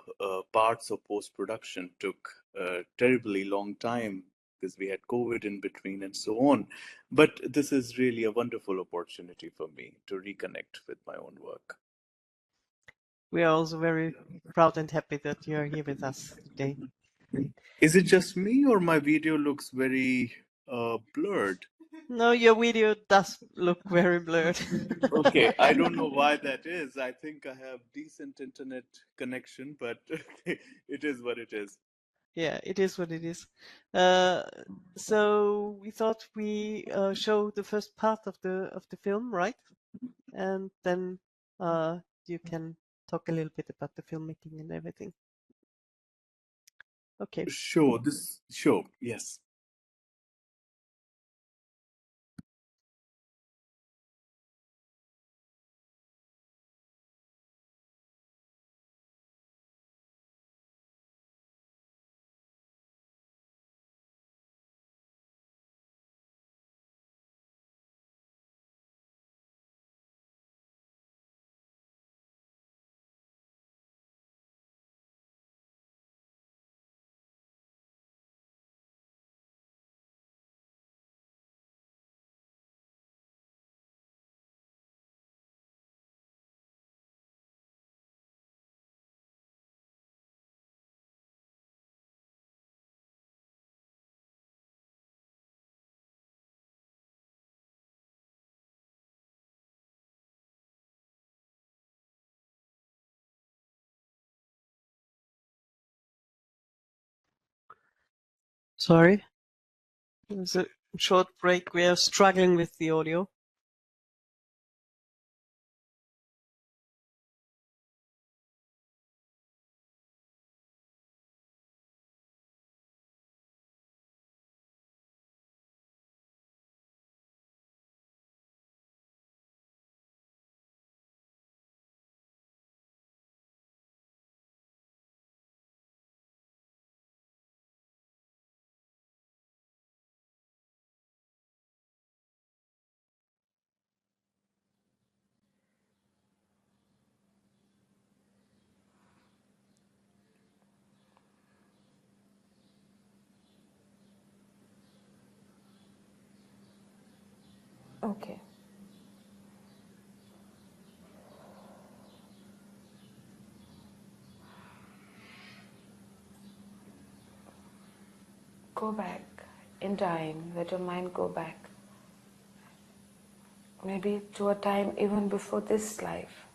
Speaker 13: parts of post-production took a terribly long time because we had COVID in between and so on. But this is really a wonderful opportunity for me to reconnect with my own work.
Speaker 1: We are also very proud and happy that you are here with us today.
Speaker 13: Is it just me or my video looks very blurred?
Speaker 1: No, your video does look very blurred.
Speaker 13: Okay, I don't know why that is. I think I have decent internet connection, but it is what it is.
Speaker 1: Yeah, it is what it is. So we thought we show the first part of the film, right? And then you can talk a little bit about the filmmaking and everything. Okay.
Speaker 13: Sure, yes.
Speaker 1: Sorry. There's a short break. We are struggling with the audio.
Speaker 14: Okay. Go back in time, let your mind go back. Maybe to a time even before this life.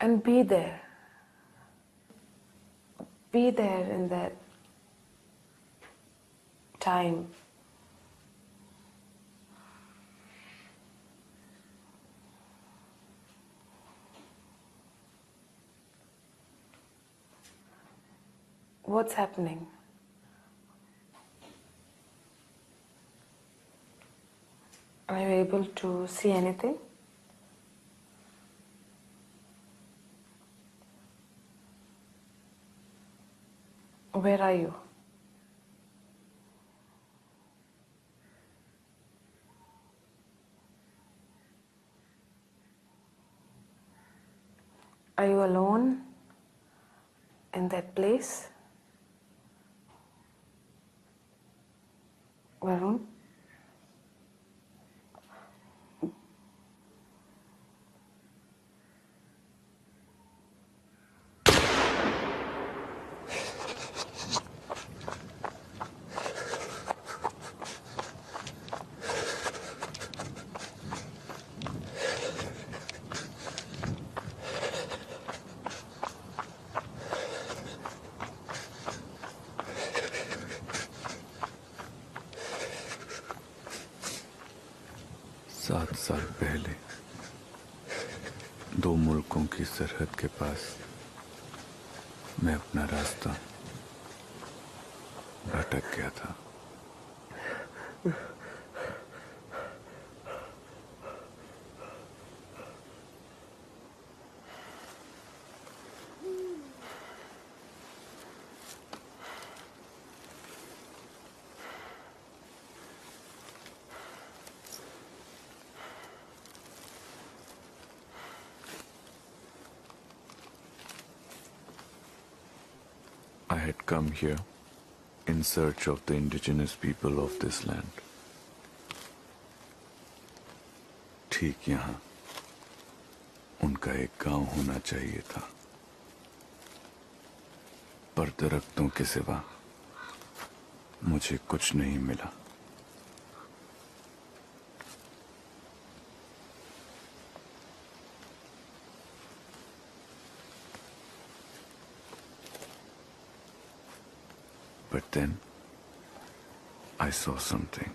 Speaker 14: And be there. Be there in that time. What's happening? Are you able to see anything? Where are you? Are you alone in that place? Varun?
Speaker 15: सात साल पहले दो मुल्कों की सरहद के पास मैं अपना रास्ता भटक गया था। I had come here in search of the indigenous people of this land. ठीक यहाँ उनका एक गांव होना चाहिए था, पर दरख्तों के सिवा मुझे कुछ नहीं मिला। But then I saw something.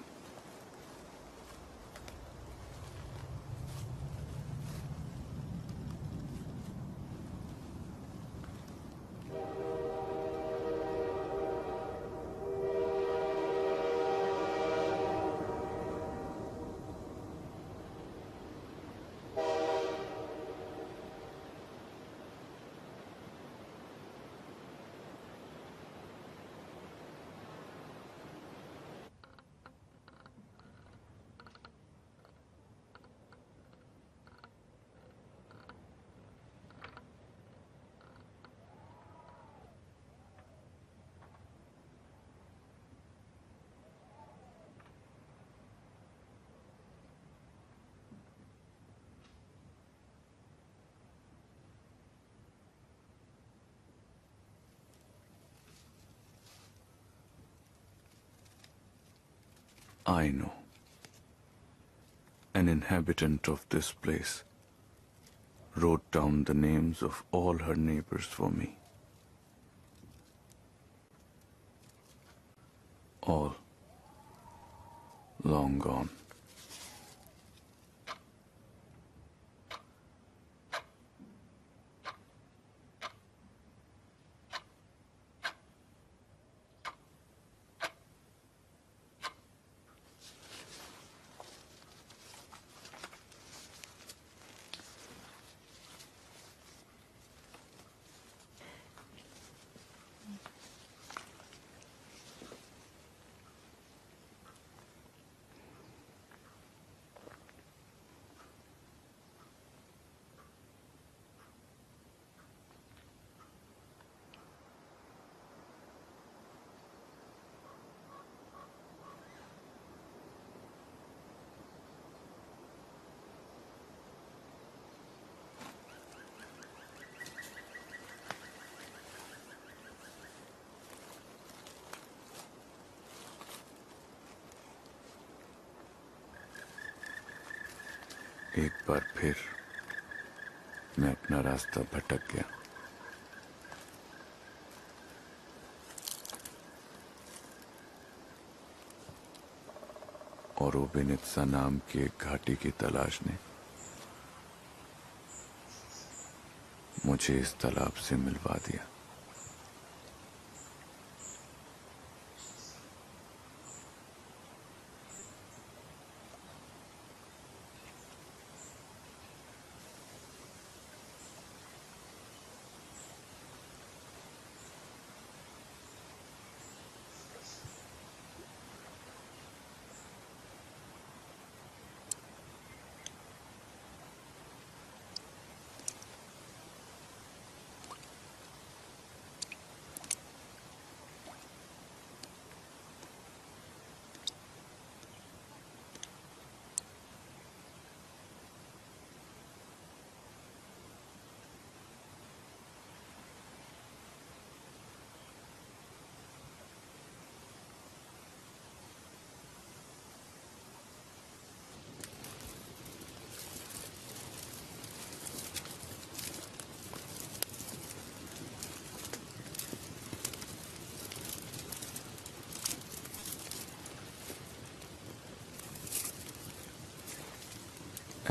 Speaker 15: I know. An inhabitant of this place wrote down the names of all her neighbors for me. All long gone. एक बार फिर मैं अपना रास्ता भटक गया। और ओबेनित्सा नाम की एक घाटी की तलाश ने मुझे इस तालाब से मिलवा दिया।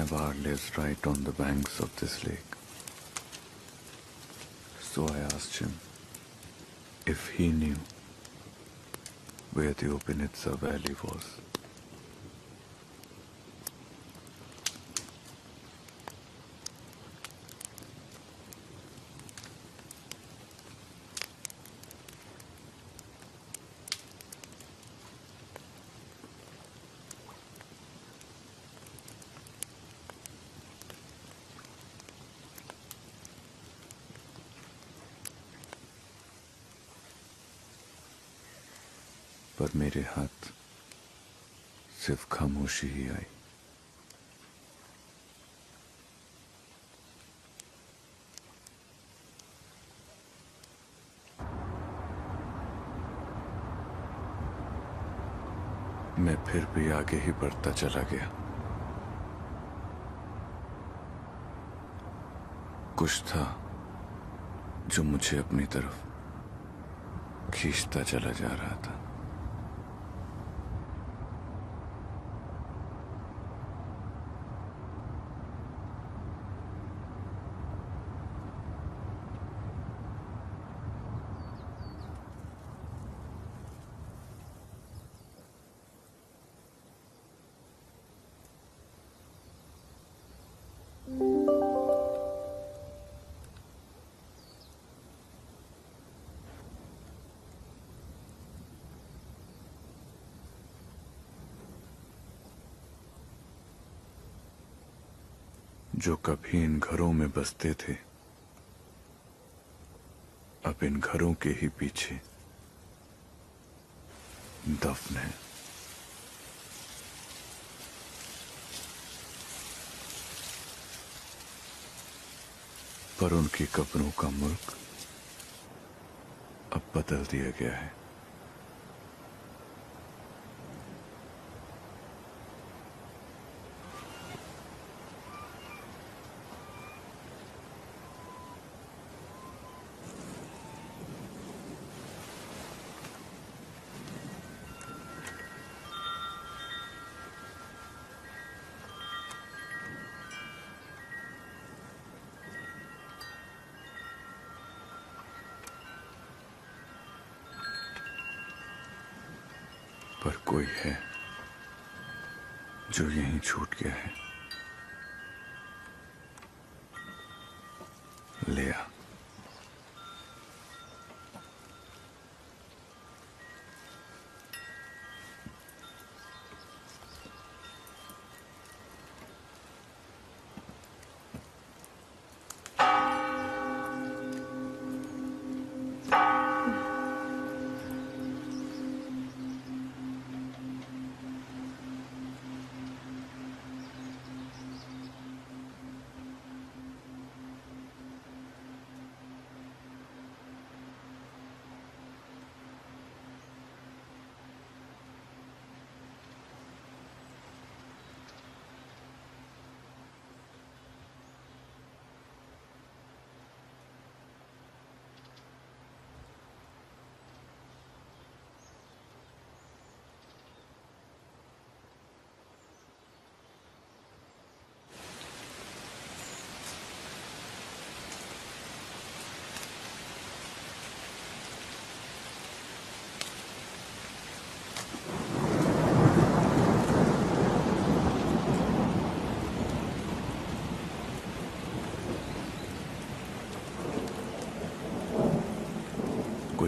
Speaker 15: Evar lives right on the banks of this lake. So I asked him if he knew where the Obenitsa Valley was. पर मेरे हाथ सिर्फ खामोशी ही आई। मैं फिर भी आगे ही बढ़ता चला गया। कुछ था जो मुझे अपनी तरफ खींचता चला जा रहा था। जो कभी इन घरों में बसते थे, अब इन घरों के ही पीछे दफन है। पर उनकी कब्रों का मुल्क अब बदल दिया गया है। पर कोई है जो यहीं छूट गया है। ले आ।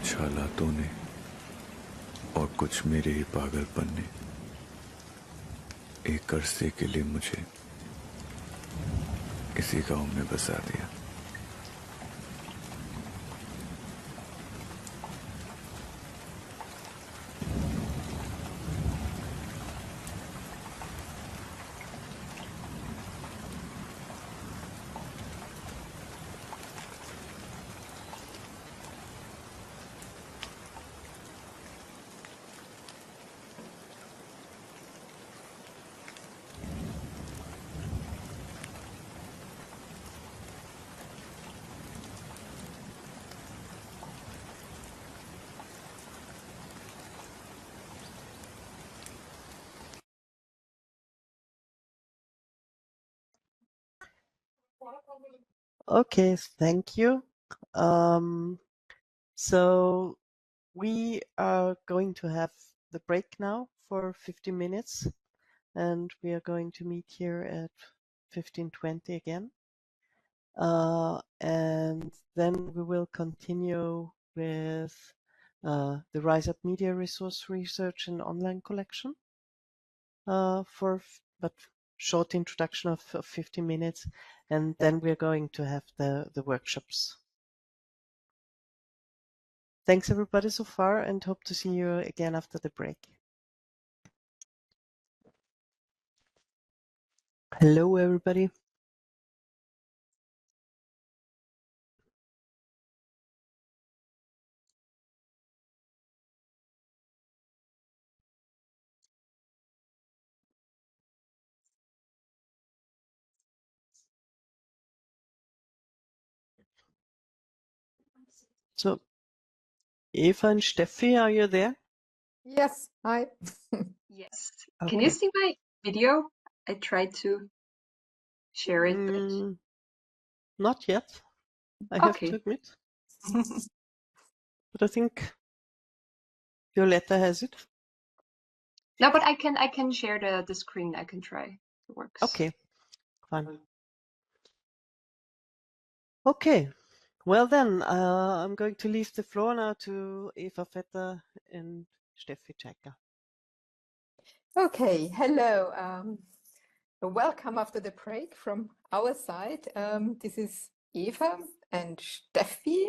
Speaker 15: कुछ हालातों ने और कुछ मेरे ही पागलपन ने एक अरसे के लिए मुझे इसी गांव में बसा दिया।
Speaker 1: Okay, thank you. So we are going to have the break now for 50 minutes, and we are going to meet here at 15:20 again. And then we will continue with the Rise Up Media Resource Research and Online Collection but short introduction of 50 minutes, and then we're going to have the workshops. Thanks everybody so far, and hope to see you again after the break. Hello everybody. So, Eva and Steffi, are you there?
Speaker 16: Yes, hi.
Speaker 17: Yes.
Speaker 1: Okay.
Speaker 17: Can you see my video? I tried to share it, but
Speaker 1: Not yet, I have to
Speaker 17: okay.
Speaker 1: admit. But I think Violetta has it.
Speaker 17: No, but I can share the screen. I can try. It works.
Speaker 1: Okay, fine. Okay, well then, I'm going to leave the floor now to Eva Vetter and Steffi Czajka.
Speaker 16: Okay, hello. Welcome after the break from our side. This is Eva and Steffi,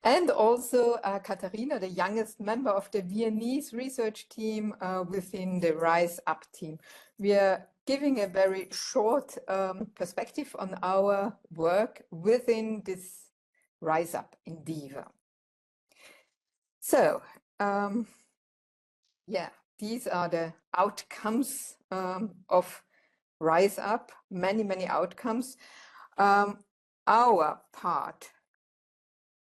Speaker 16: and also Katharina, the youngest member of the Viennese research team within the Rise Up team. We are giving a very short perspective on our work within this Rise Up endeavor. So, yeah, these are the outcomes of Rise Up, many outcomes. Our part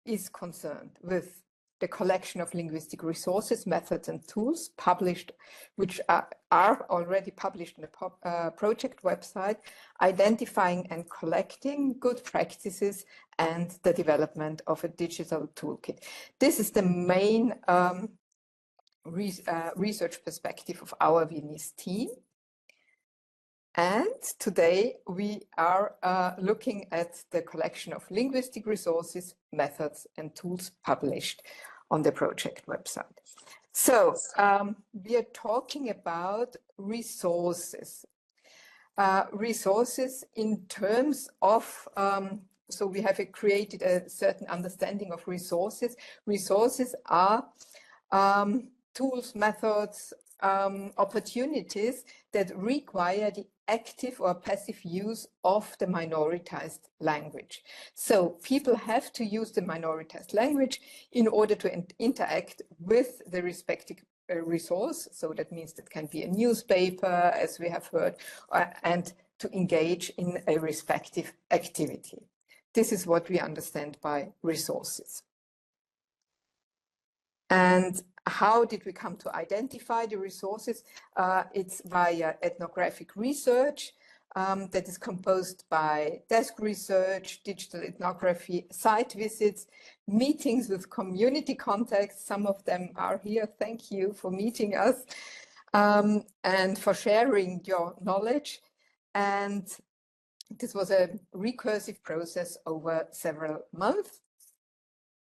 Speaker 16: is concerned with the collection of linguistic resources, methods and tools published, which are already published on the project website, identifying and collecting good practices and the development of a digital toolkit. This is the main research perspective of our Viennese team. And today we are looking at the collection of linguistic resources, methods and tools published on the project website. So we are talking about resources. Resources in terms of, so we have created a certain understanding of resources. Resources are tools, methods, opportunities that require the active or passive use of the minoritized language. So people have to use the minoritized language in order to interact with the respective resource. So that means that can be a newspaper, as we have heard, and to engage in a respective activity. This is what we understand by resources. And how did we come to identify the resources? It's via ethnographic research that is composed by desk research, digital ethnography, site visits, meetings with community contacts. Some of them are here. Thank you for meeting us and for sharing your knowledge. And this was a recursive process over several months.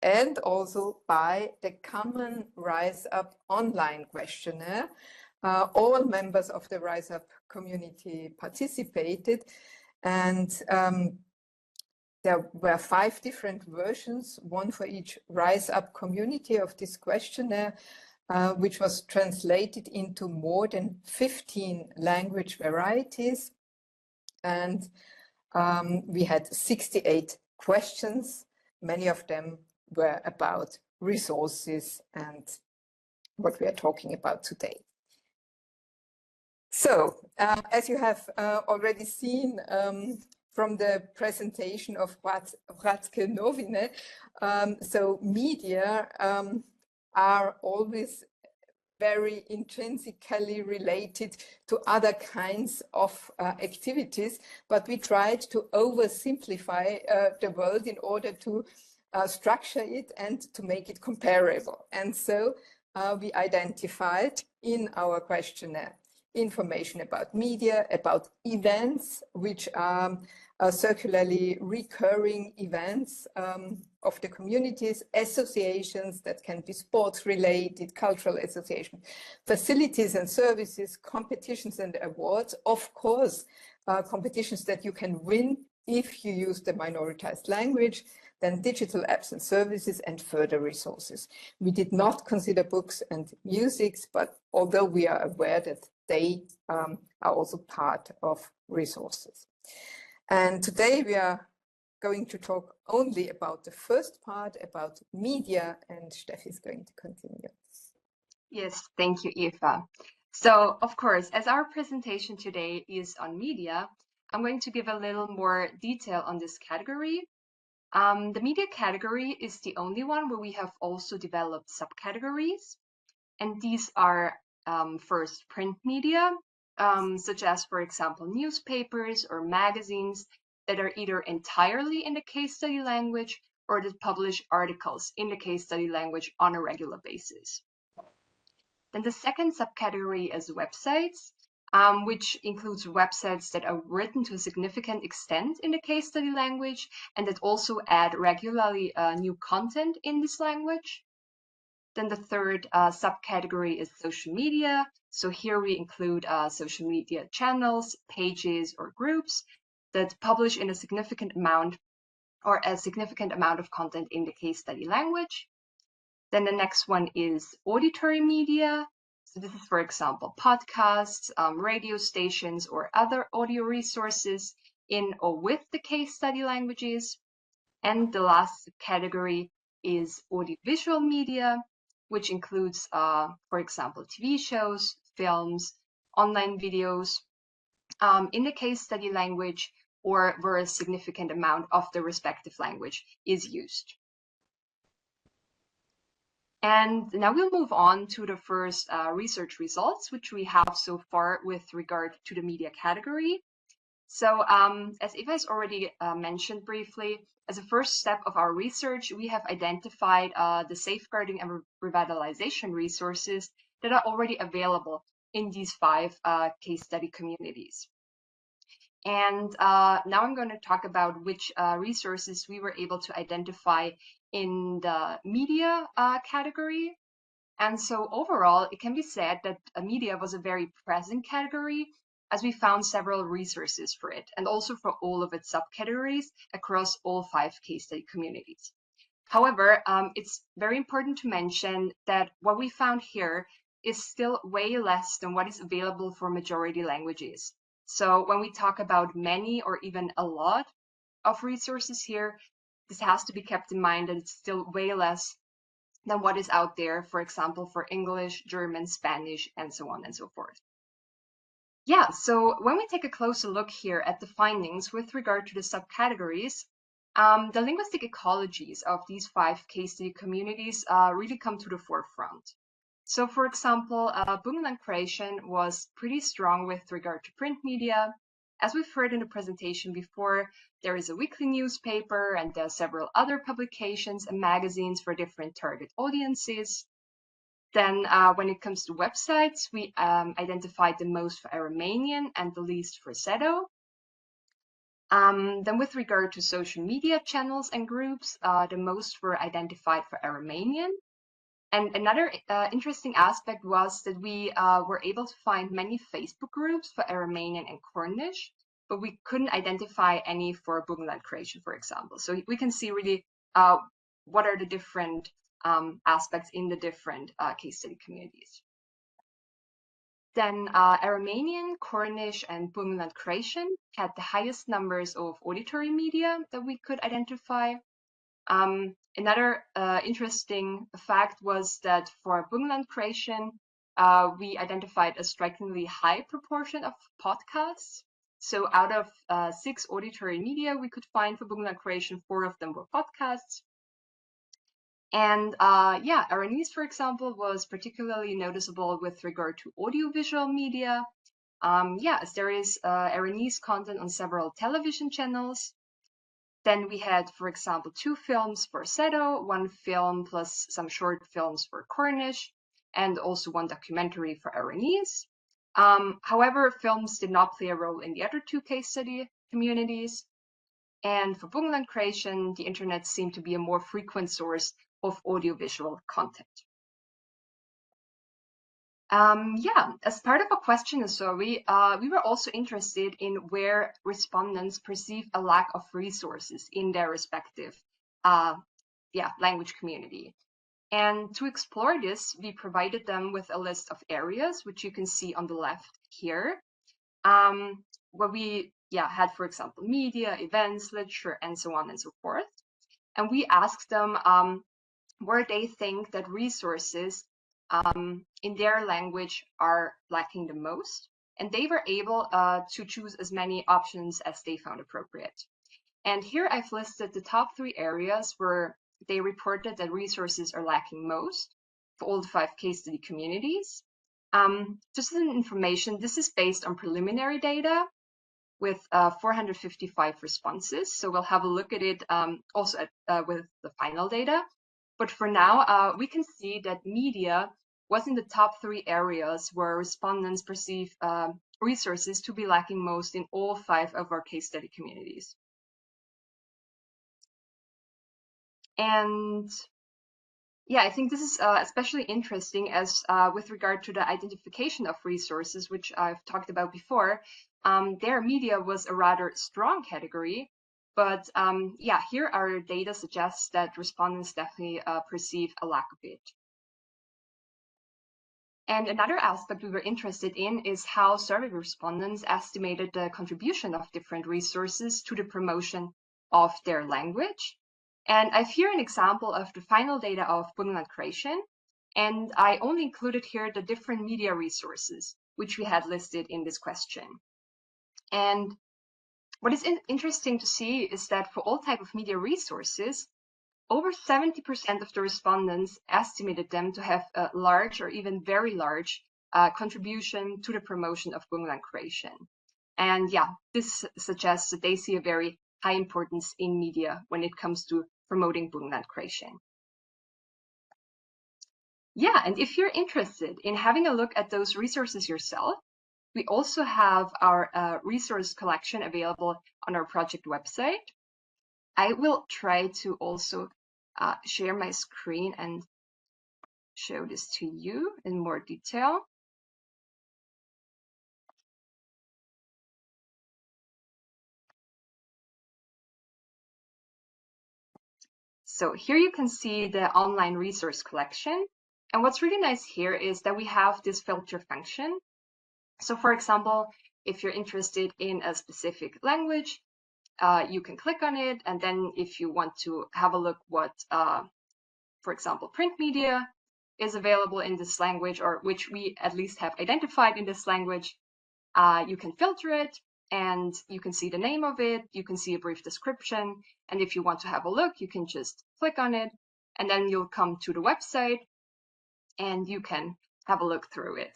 Speaker 16: and also by the common Rise Up online questionnaire. All members of the Rise Up community participated, and there were 5 different versions, one for each Rise Up community of this questionnaire, which was translated into more than 15 language varieties. And we had 68 questions. Many of them were about resources and what we are talking about today. So, as you have already seen from the presentation of Bratske Novine, so media are always very intrinsically related to other kinds of activities, but we tried to oversimplify the world in order to structure it and to make it comparable. And so we identified in our questionnaire information about media, about events, which are circularly recurring events of the communities, associations that can be sports related, cultural associations, facilities and services, competitions and awards, of course, competitions that you can win if you use the minoritized language, then digital apps and services, and further resources. We did not consider books and musics, but although we are aware that they are also part of resources. And today we are going to talk only about the first part, about media, and Steffi is going to continue.
Speaker 18: Yes, thank you, Eva. So, of course, as our presentation today is on media, I'm going to give a little more detail on this category. The media category is the only one where we have also developed subcategories. And these are first print media, such as, for example, newspapers or magazines that are either entirely in the case study language or that publish articles in the case study language on a regular basis. Then the second subcategory is websites, which includes websites that are written to a significant extent in the case study language and that also add regularly new content in this language. Then the third subcategory is social media. So here we include social media channels, pages, or groups that publish in a significant amount or a significant amount of content in the case study language. Then the next one is auditory media. So this is, for example, podcasts, radio stations, or other audio resources in or with the case study languages. And the last category is audiovisual media, which includes, for example, TV shows, films, online videos in the case study language or where a significant amount of the respective language is used. And now we'll move on to the first research results, which we have so far with regard to the media category. So as Eva has already mentioned briefly, as a first step of our research, we have identified the safeguarding and revitalization resources that are already available in these 5 case study communities. And now I'm going to talk about which resources we were able to identify in the media category. And so overall, it can be said that media was a very present category, as we found several resources for it, and also for all of its subcategories across all 5 case study communities. However, it's very important to mention that what we found here is still way less than what is available for majority languages. So when we talk about many or even a lot of resources here, this has to be kept in mind that it's still way less than what is out there, for example, for English, German, Spanish, and so on and so forth. Yeah, so when we take a closer look here at the findings with regard to the subcategories, the linguistic ecologies of these 5 case study communities really come to the forefront. So, for example, Bungeland Croatian was pretty strong with regard to print media. As we've heard in the presentation before, there is a weekly newspaper and there are several other publications and magazines for different target audiences. Then when it comes to websites, we identified the most for Aromanian and the least for Sedo. Then with regard to social media channels and groups, the most were identified for Aromanian. And another interesting aspect was that we were able to find many Facebook groups for Aromanian and Cornish, but we couldn't identify any for Burgenland Croatian, for example. So we can see really what are the different aspects in the different case study communities. Then Aromanian, Cornish, and Burgenland Croatian had the highest numbers of auditory media that we could identify. Another interesting fact was that for Burgenland Croatian, we identified a strikingly high proportion of podcasts. So out of 6 auditory media we could find for Burgenland Croatian, 4 of them were podcasts. And yeah, Aranese, for example, was particularly noticeable with regard to audiovisual media. Yeah, as there is Aranese content on several television channels. Then we had, for example, 2 films for Seto, 1 film plus some short films for Cornish, and also 1 documentary for Aranese. However, films did not play a role in the other 2 case study communities. And for Burgenland Croatian, the internet seemed to be a more frequent source of audiovisual content. Yeah, as part of a question survey, we were also interested in where respondents perceive a lack of resources in their respective language community. And to explore this, we provided them with a list of areas, which you can see on the left here, where we had, for example, media, events, literature, and so on and so forth. And we asked them where they think that resources in their language are lacking the most. And they were able to choose as many options as they found appropriate. And here I've listed the top 3 areas where they reported that resources are lacking most for all the 5 case study communities. Just as an information, this is based on preliminary data with 455 responses. So we'll have a look at it also with the final data. But for now, we can see that media was in the top 3 areas where respondents perceive resources to be lacking most in all 5 of our case study communities. And yeah, I think this is especially interesting as with regard to the identification of resources, which I've talked about before, their media was a rather strong category. But yeah, here our data suggests that respondents definitely perceive a lack of it. And another aspect we were interested in is how survey respondents estimated the contribution of different resources to the promotion of their language. And I've here an example of the final data of Burgenland Croatian, and I only included here the different media resources which we had listed in this question. And what is interesting to see is that for all type of media resources, over 70% of the respondents estimated them to have a large or even very large contribution to the promotion of Burgenland Croatian. And yeah, this suggests that they see a very high importance in media when it comes to promoting Burgenland Croatian. Yeah, and if you're interested in having a look at those resources yourself, we also have our resource collection available on our project website. I will try to also share my screen and show this to you in more detail. So here you can see the online resource collection. And what's really nice here is that we have this filter function. So for example, if you're interested in a specific language, you can click on it. And then if you want to have a look what, for example, print media is available in this language, or which we at least have identified in this language, you can filter it and you can see the name of it, you can see a brief description, and if you want to have a look, you can just click on it, and then you'll come to the website and you can have a look through it.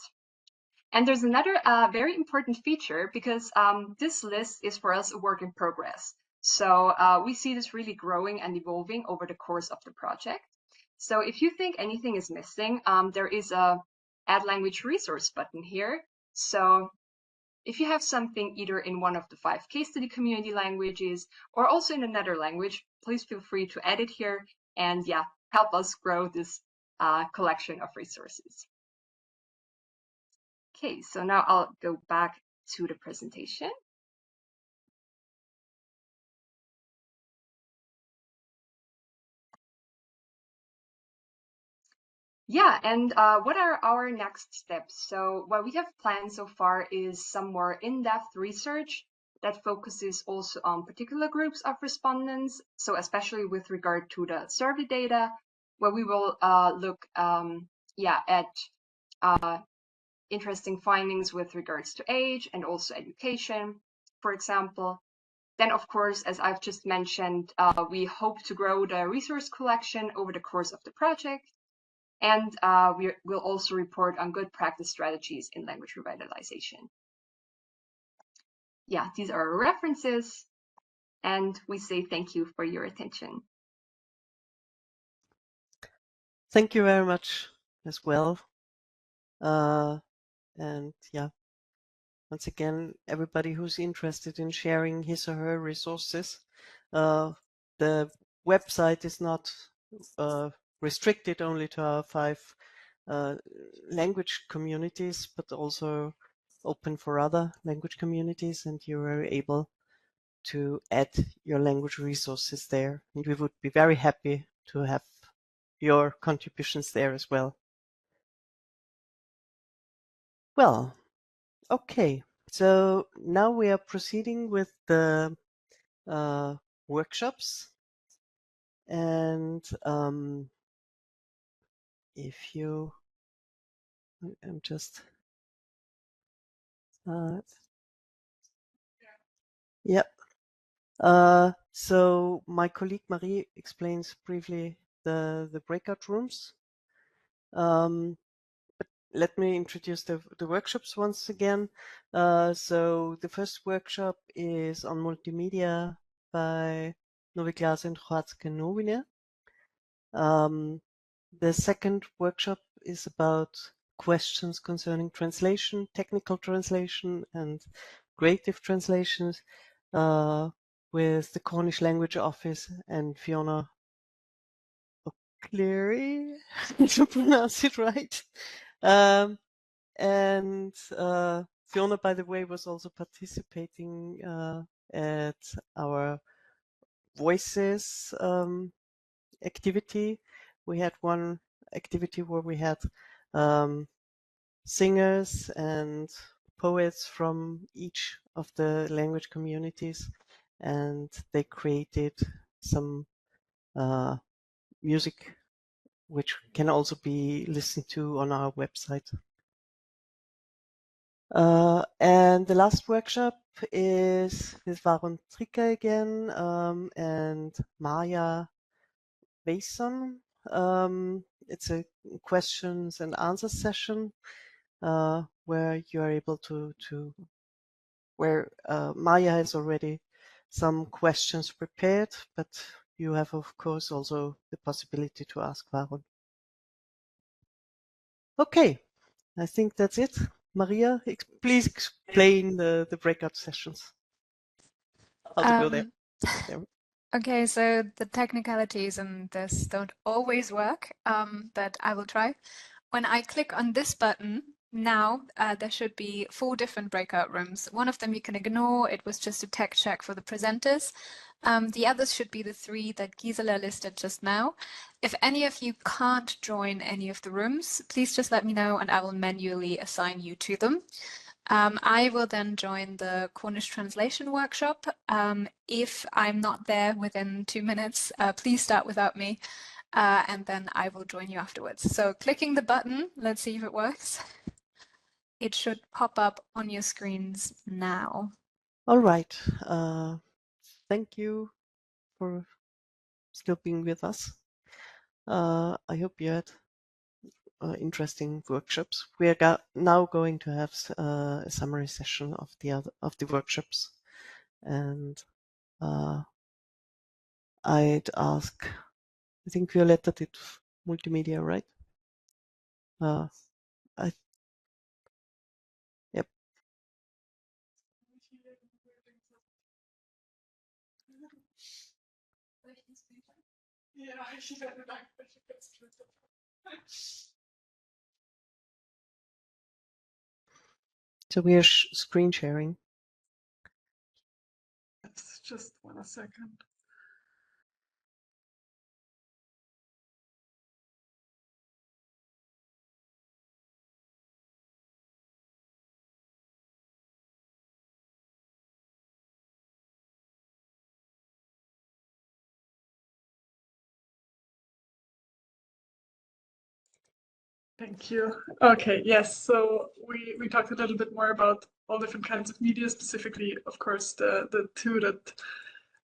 Speaker 18: And there's another very important feature, because this list is for us a work in progress. So we see this really growing and evolving over the course of the project. So if you think anything is missing, there is a Add Language Resource button here. So if you have something either in one of the 5 case study community languages or also in another language, please feel free to add it here and yeah, help us grow this collection of resources. Okay, so now I'll go back to the presentation. Yeah, and what are our next steps? So what we have planned so far is some more in-depth research that focuses also on particular groups of respondents. So especially with regard to the survey data, where we will look at interesting findings with regards to age and also education, for example. Then, of course, as I've just mentioned, we hope to grow the resource collection over the course of the project. And we will also report on good practice strategies in language revitalization. Yeah, these are our references. And we say thank you for your attention.
Speaker 1: Thank you very much as well. And yeah, once again, everybody who's interested in sharing his or her resources, the website is not restricted only to our 5 language communities, but also open for other language communities, and you are able to add your language resources there. And we would be very happy to have your contributions there as well. Well, okay. So now we are proceeding with the workshops. And if you, I'm just, yep. So my colleague Marie explains briefly the breakout rooms. But let me introduce the workshops once again. So the first workshop is on multimedia by Novi Glas and Hrvatske novine. The second workshop is about questions concerning translation, technical translation, and creative translations with the Cornish Language Office and Fiona O'Cleary, to pronounce it right. And Fiona, by the way, was also participating at our Voices activity. We had one activity where we had singers and poets from each of the language communities, and they created some music which can also be listened to on our website. And the last workshop is with Varun Trikha again and Maya Bason. It's a questions and answers session where you are able to where Maya has already some questions prepared, but you have, of course, also the possibility to ask Varun. Okay, I think that's it. Maria, please explain the breakout sessions. How to go there.
Speaker 6: Okay, so the technicalities in this don't always work, but I will try. When I click on this button, now there should be 4 different breakout rooms. One of them you can ignore, it was just a tech check for the presenters. The others should be the 3 that Gisela listed just now. If any of you can't join any of the rooms, please just let me know and I will manually assign you to them. I will then join the Cornish translation workshop. If I'm not there within 2 minutes, please start without me, and then I will join you afterwards. So clicking the button, let's see if it works. It should pop up on your screens now.
Speaker 1: All right. Thank you for still being with us. I hope you had interesting workshops. We are now going to have a summary session of the workshops, and I'd ask. I think Violetta did multimedia, right? Yep.
Speaker 2: Ja, ich werde irgendwelche Künstler.
Speaker 1: So we are screen sharing.
Speaker 2: It's just 1 second. Thank you. Okay, yes. So we talked a little bit more about all different kinds of media, specifically, of course, the two that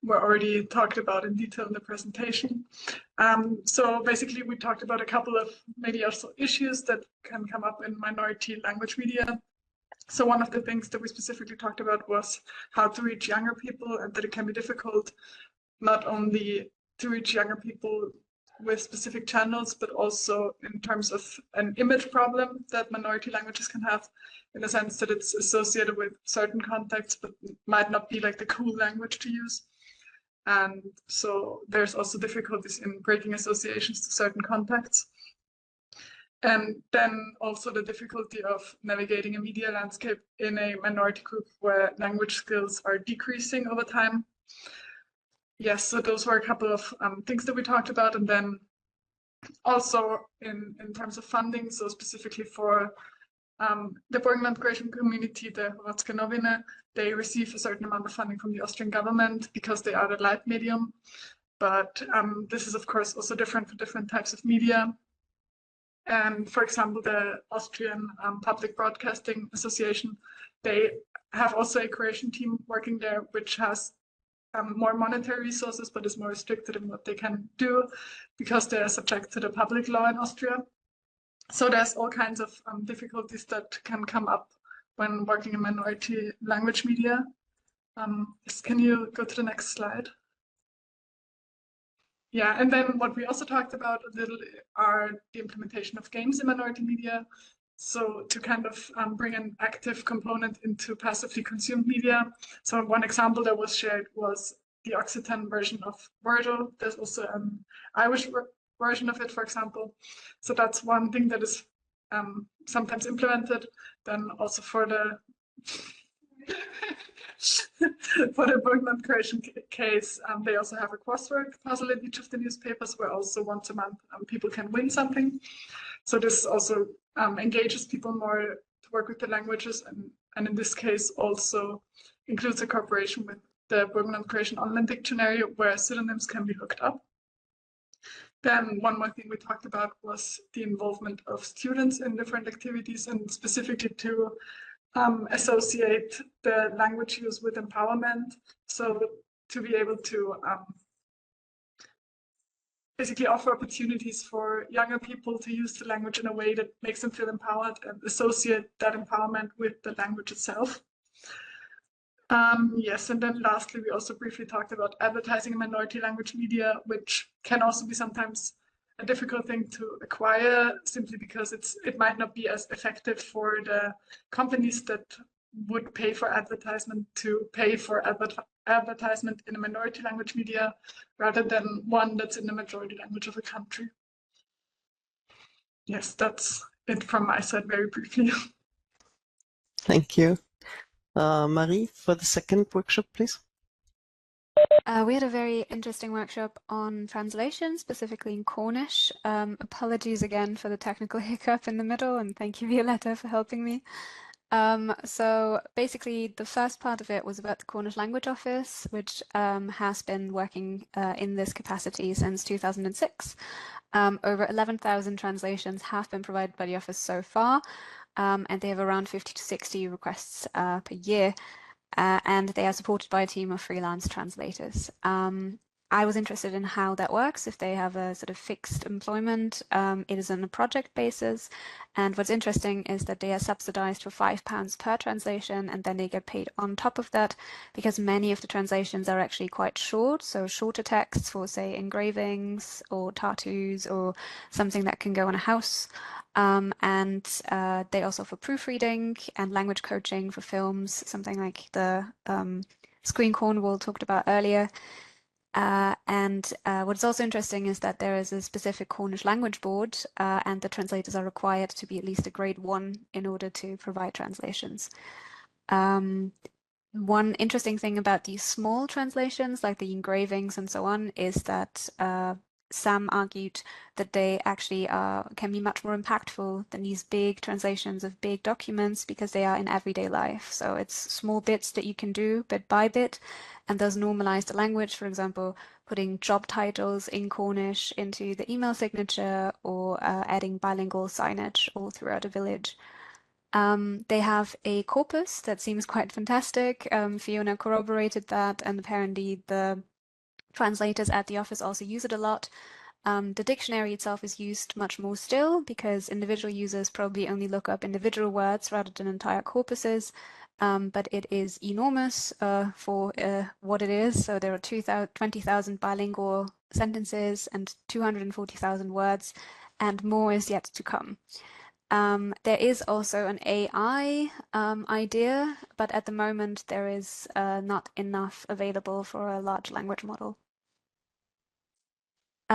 Speaker 2: were already talked about in detail in the presentation. So basically, we talked about a couple of maybe also issues that can come up in minority language media. So one of the things that we specifically talked about was how to reach younger people, and that it can be difficult not only to reach younger people with specific channels, but also in terms of an image problem that minority languages can have, in the sense that it's associated with certain contexts, but might not be like the cool language to use. And so there's also difficulties in breaking associations to certain contexts. And then also the difficulty of navigating a media landscape in a minority group where language skills are decreasing over time. Yes, so those were a couple of things that we talked about. And then also in terms of funding, so specifically for the Burgenland Croatian community, the Hrvatske novine, they receive a certain amount of funding from the Austrian government because they are the light medium. But this is, of course, also different for different types of media. And for example, the Austrian Public Broadcasting Association, they have also a Croatian team working there, which has more monetary resources, but is more restricted in what they can do because they are subject to the public law in Austria. So there's all kinds of difficulties that can come up when working in minority language media. Can you go to the next slide? Yeah, and then what we also talked about a little are the implementation of games in minority media. So to kind of bring an active component into passively consumed media. So one example that was shared was the Occitan version of Wordle. There's also an Irish version of it, for example. So that's one thing that is sometimes implemented. Then also for the for the Burgenland Croatian case, they also have a crossword puzzle in each of the newspapers where also once a month people can win something. So this also engages people more to work with the languages, and in this case also includes a cooperation with the Burgenland Croatian online dictionary where synonyms can be looked up. Then one more thing we talked about was the involvement of students in different activities, and specifically to associate the language use with empowerment. So to be able to basically offer opportunities for younger people to use the language in a way that makes them feel empowered and associate that empowerment with the language itself. Yes, and then lastly, we also briefly talked about advertising in minority language media, which can also be sometimes a difficult thing to acquire simply because it might not be as effective for the companies that would pay for advertisement to pay for advertisement in a minority language media rather than one that's in the majority language of a country. Yes, that's it from my side very briefly.
Speaker 1: Thank you. Marie, for the second workshop, please.
Speaker 6: We had a very interesting workshop on translation, specifically in Cornish. Apologies again for the technical hiccup in the middle, and thank you, Violetta, for helping me. So basically, the first part of it was about the Cornish Language Office, which has been working in this capacity since 2006. Over 11,000 translations have been provided by the office so far, and they have around 50 to 60 requests per year. And they are supported by a team of freelance translators. I was interested in how that works, if they have a sort of fixed employment. It is on a project basis. And what's interesting is that they are subsidized for £5 per translation, and then they get paid on top of that because many of the translations are actually quite short. So shorter texts for, say, engravings or tattoos or something that can go on a house. And they also offer proofreading and language coaching for films, something like the Screen Cornwall talked about earlier. And what's also interesting is that there is a specific Cornish language board, and the translators are required to be at least a grade 1 in order to provide translations. One interesting thing about these small translations, like the engravings and so on, is that Sam argued that they actually can be much more impactful than these big translations of big documents because they are in everyday life. So it's small bits that you can do bit by bit, and thus normalize the language. For example, putting job titles in Cornish into the email signature or adding bilingual signage all throughout a village. They have a corpus that seems quite fantastic. Fiona corroborated that, and apparently the translators at the office also use it a lot. The dictionary itself is used much more still because individual users probably only look up individual words rather than entire corpuses. But it is enormous for what it is. So there are 20,000 bilingual sentences and 240,000 words, and more is yet to come. There is also an AI idea, but at the moment there is not enough available for a large language model.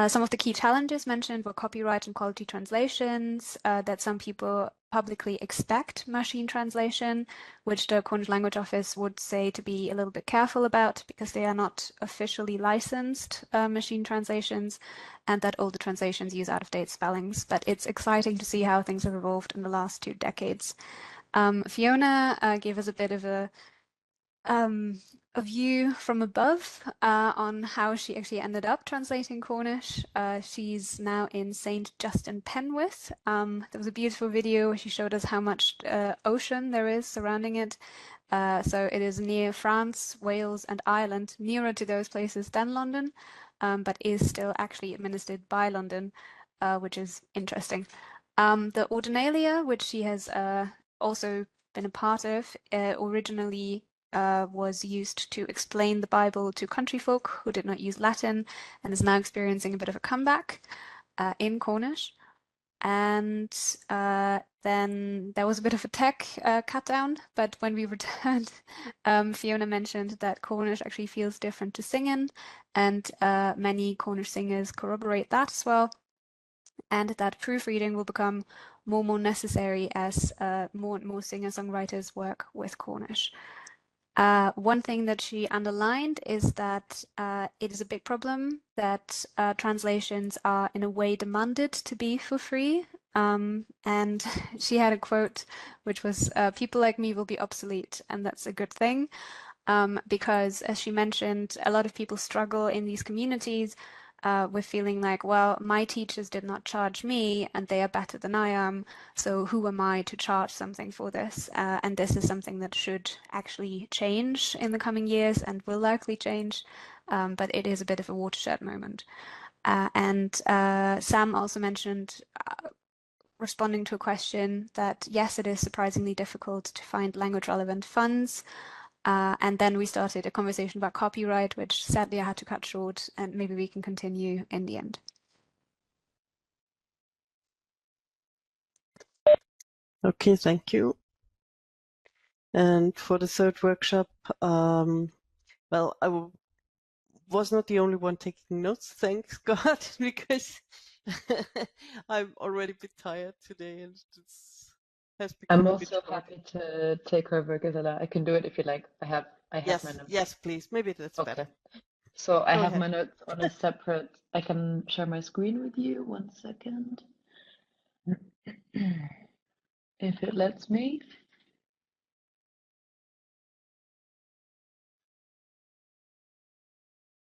Speaker 6: Some of the key challenges mentioned were copyright and quality translations, that some people publicly expect machine translation, which the Cornish Language Office would say to be a little bit careful about because they are not officially licensed machine translations, and that all the translations use out-of-date spellings. But it's exciting to see how things have evolved in the last 2 decades. Fiona gave us a bit of a view from above on how she actually ended up translating Cornish. She's now in St. Justin Penwith. There was a beautiful video where she showed us how much ocean there is surrounding it. So it is near France, Wales, and Ireland, nearer to those places than London, but is still actually administered by London, which is interesting. The Ordinalia, which she has also been a part of, originally was used to explain the Bible to country folk who did not use Latin, and is now experiencing a bit of a comeback in Cornish. And then there was a bit of a tech cut down, but when we returned, Fiona mentioned that Cornish actually feels different to singing, and many Cornish singers corroborate that as well, and that proofreading will become more and more necessary as more and more singer-songwriters work with Cornish. One thing that she underlined is that it is a big problem that translations are in a way demanded to be for free. And she had a quote which was, people like me will be obsolete, and that's a good thing. Because as she mentioned, a lot of people struggle in these communities with feeling like, well, my teachers did not charge me and they are better than I am, so who am I to charge something for this? And this is something that should actually change in the coming years and will likely change, but it is a bit of a watershed moment. And Sam also mentioned, responding to a question, that yes, it is surprisingly difficult to find language relevant funds. And then we started a conversation about copyright, which sadly I had to cut short, and maybe we can continue in the end.
Speaker 1: Okay, thank you. And for the third workshop, well, was not the only one taking notes, thank God, because I'm already a bit tired today, and it's has become
Speaker 19: I'm
Speaker 1: a bit
Speaker 19: also
Speaker 1: short.
Speaker 19: happy to take over, Gisela. I can do it if you like. I have my notes.
Speaker 1: Yes, please. Maybe that's
Speaker 19: Okay.
Speaker 1: better.
Speaker 19: So I
Speaker 1: Go
Speaker 19: have
Speaker 1: ahead.
Speaker 19: my notes on a separate. I can share my screen with you. 1 second. If it lets me.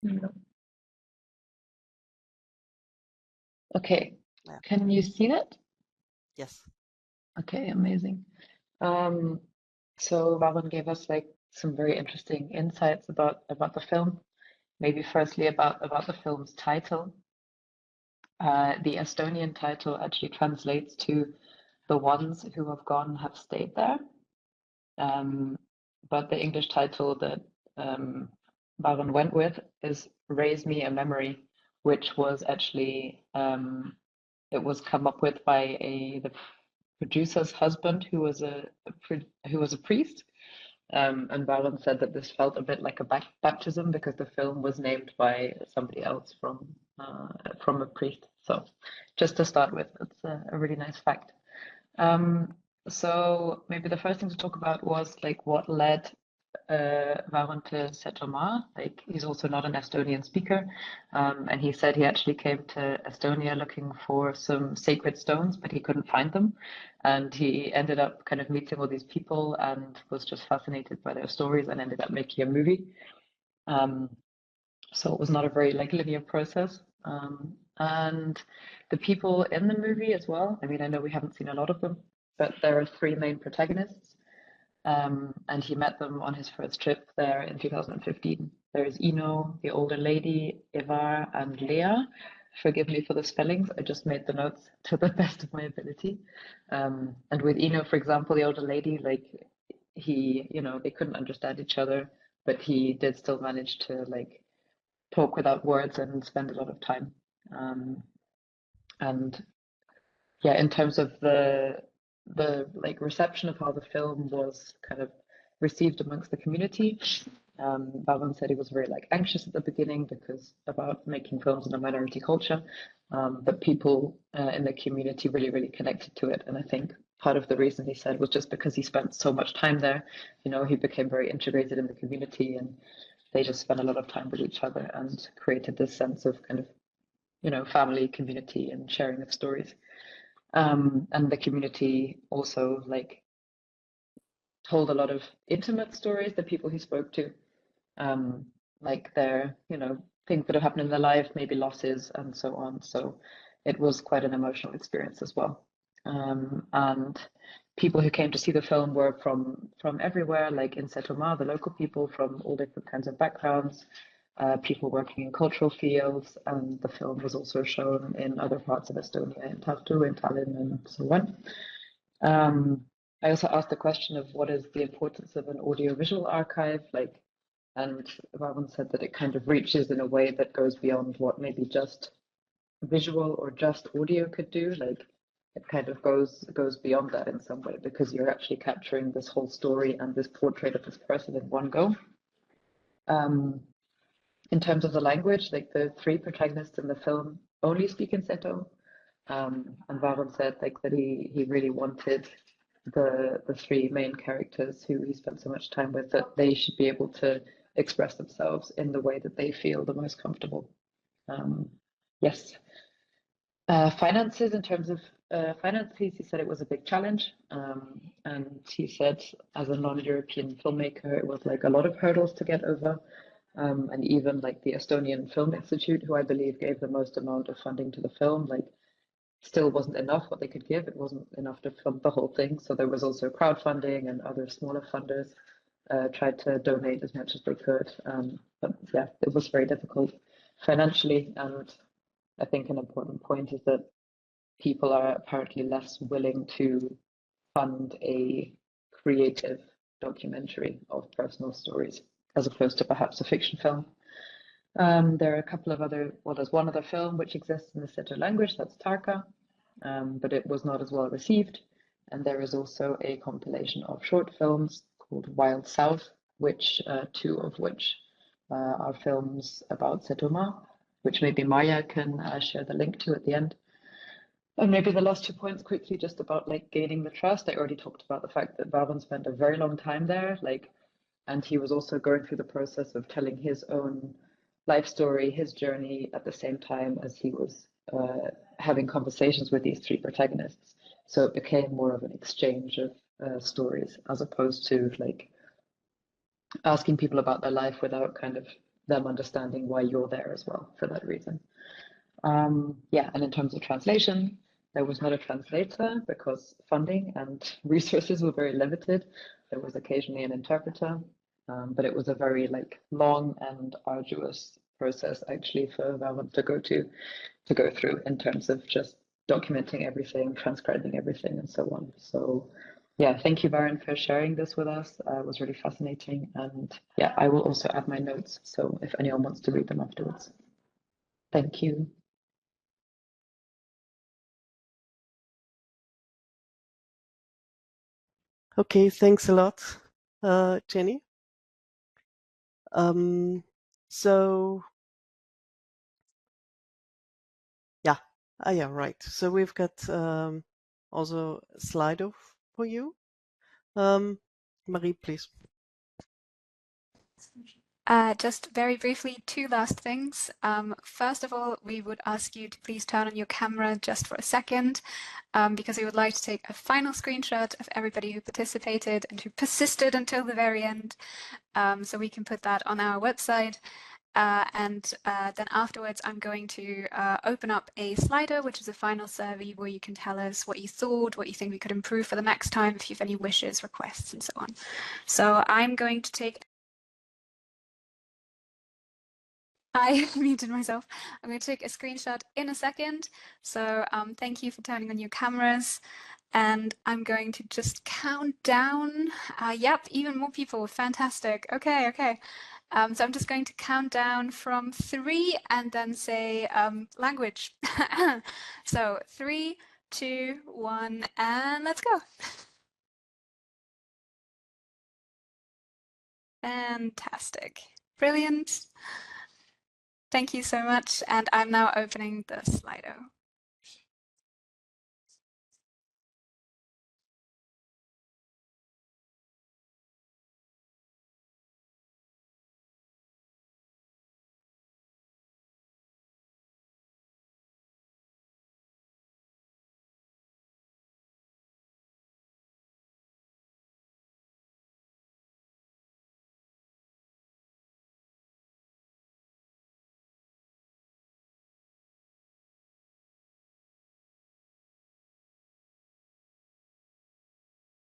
Speaker 19: No. Okay.
Speaker 1: Yeah.
Speaker 19: Can you see that?
Speaker 1: Yes.
Speaker 19: Okay, amazing. So Varun gave us like some very interesting insights about the film. maybe firstly about the film's title. The Estonian title actually translates to "The ones who have gone have stayed there." But the English title that Varun went with is "Raise Me a Memory," which was actually it was come up with by the producer's husband, who was a priest. And Varun said that this felt a bit like a baptism because the film was named by somebody else from a priest. So, just to start with, it's a really nice fact. So maybe the first thing to talk about was like what led Varun to Setomaa. Like, he's also not an Estonian speaker, and he said he actually came to Estonia looking for some sacred stones, but he couldn't find them, and he ended up kind of meeting all these people and was just fascinated by their stories and ended up making a movie. So it was not a very like linear process. And the people in the movie as well, I mean, I know we haven't seen a lot of them, but there are three main protagonists. And he met them on his first trip there in 2015. There is Ino, the older lady, Ivar, and Lea. Forgive me for the spellings, I just made the notes to the best of my ability. And with Ino, for example, the older lady, like they couldn't understand each other, but he did still manage to like talk without words and spend a lot of time. And yeah, in terms of the like reception of how the film was kind of received amongst the community, Varun said he was very like anxious at the beginning because about making films in a minority culture, but people in the community really, really connected to it. And I think part of the reason he said was just because he spent so much time there, he became very integrated in the community and they just spent a lot of time with each other and created this sense of kind of, family, community, and sharing of stories. And the community also like told a lot of intimate stories, the people he spoke to, like their, things that have happened in their life, maybe losses and so on. So it was quite an emotional experience as well. And people who came to see the film were from everywhere, like in Setomaa, the local people from all different kinds of backgrounds, people working in cultural fields, and the film was also shown in other parts of Estonia, in Tartu, in Tallinn, and so on. I also asked the question of what is the importance of an audiovisual archive, and Varun said that it kind of reaches in a way that goes beyond what maybe just visual or just audio could do. Like, it kind of goes beyond that in some way because you're actually capturing this whole story and this portrait of this person in one go. In terms of the language, like the three protagonists in the film only speak in Seto, and Varun said like that he really wanted the three main characters who he spent so much time with, that they should be able to express themselves in the way that they feel the most comfortable. Yes. Finances, in terms of finances, he said it was a big challenge. And he said, as a non-European filmmaker, it was like a lot of hurdles to get over. And even like the Estonian Film Institute, who I believe gave the most amount of funding to the film, like still wasn't enough what they could give. It wasn't enough to fund the whole thing. So there was also crowdfunding, and other smaller funders tried to donate as much as they could. But yeah, it was very difficult financially. And I think an important point is that people are apparently less willing to fund a creative documentary of personal stories as opposed to perhaps a fiction film. There are a couple of other, there's one other film which exists in the Seto language, that's Tarka, but it was not as well received. And there is also a compilation of short films called Wild South, which two of which are films about Setomaa, which maybe Maya can share the link to at the end. And maybe the last 2 points quickly, just about like gaining the trust. I already talked about the fact that Varun spent a very long time there, and he was also going through the process of telling his own life story, his journey, at the same time as he was having conversations with these three protagonists. So it became more of an exchange of stories as opposed to like asking people about their life without kind of them understanding why you're there as well for that reason. Yeah, and in terms of translation, there was not a translator because funding and resources were very limited. There was occasionally an interpreter, but it was a very like long and arduous process actually for Varun to go through in terms of just documenting everything, transcribing everything, and so on. So yeah, thank you, Varun, for sharing this with us. It was really fascinating. And yeah, I will also add my notes, so if anyone wants to read them afterwards. Thank you.
Speaker 1: Okay, thanks a lot, Jenny. So yeah, yeah, right. So we've got also a Slido for you. Marie, please.
Speaker 6: Just very briefly, two last things. First of all, we would ask you to please turn on your camera just for a second, because we would like to take a final screenshot of everybody who participated and who persisted until the very end, so we can put that on our website. And then afterwards, I'm going to open up a Slido, which is a final survey where you can tell us what you thought, what you think we could improve for the next time, if you have any wishes, requests, and so on. So I'm going to take... I muted myself. I'm going to take a screenshot in a second. So thank you for turning on your cameras. And I'm going to just count down. Yep, even more people. Fantastic. Okay, okay. So I'm just going to count down from 3 and then say language. So 3, 2, 1, and let's go. Fantastic. Brilliant. Thank you so much. And I'm now opening the Slido.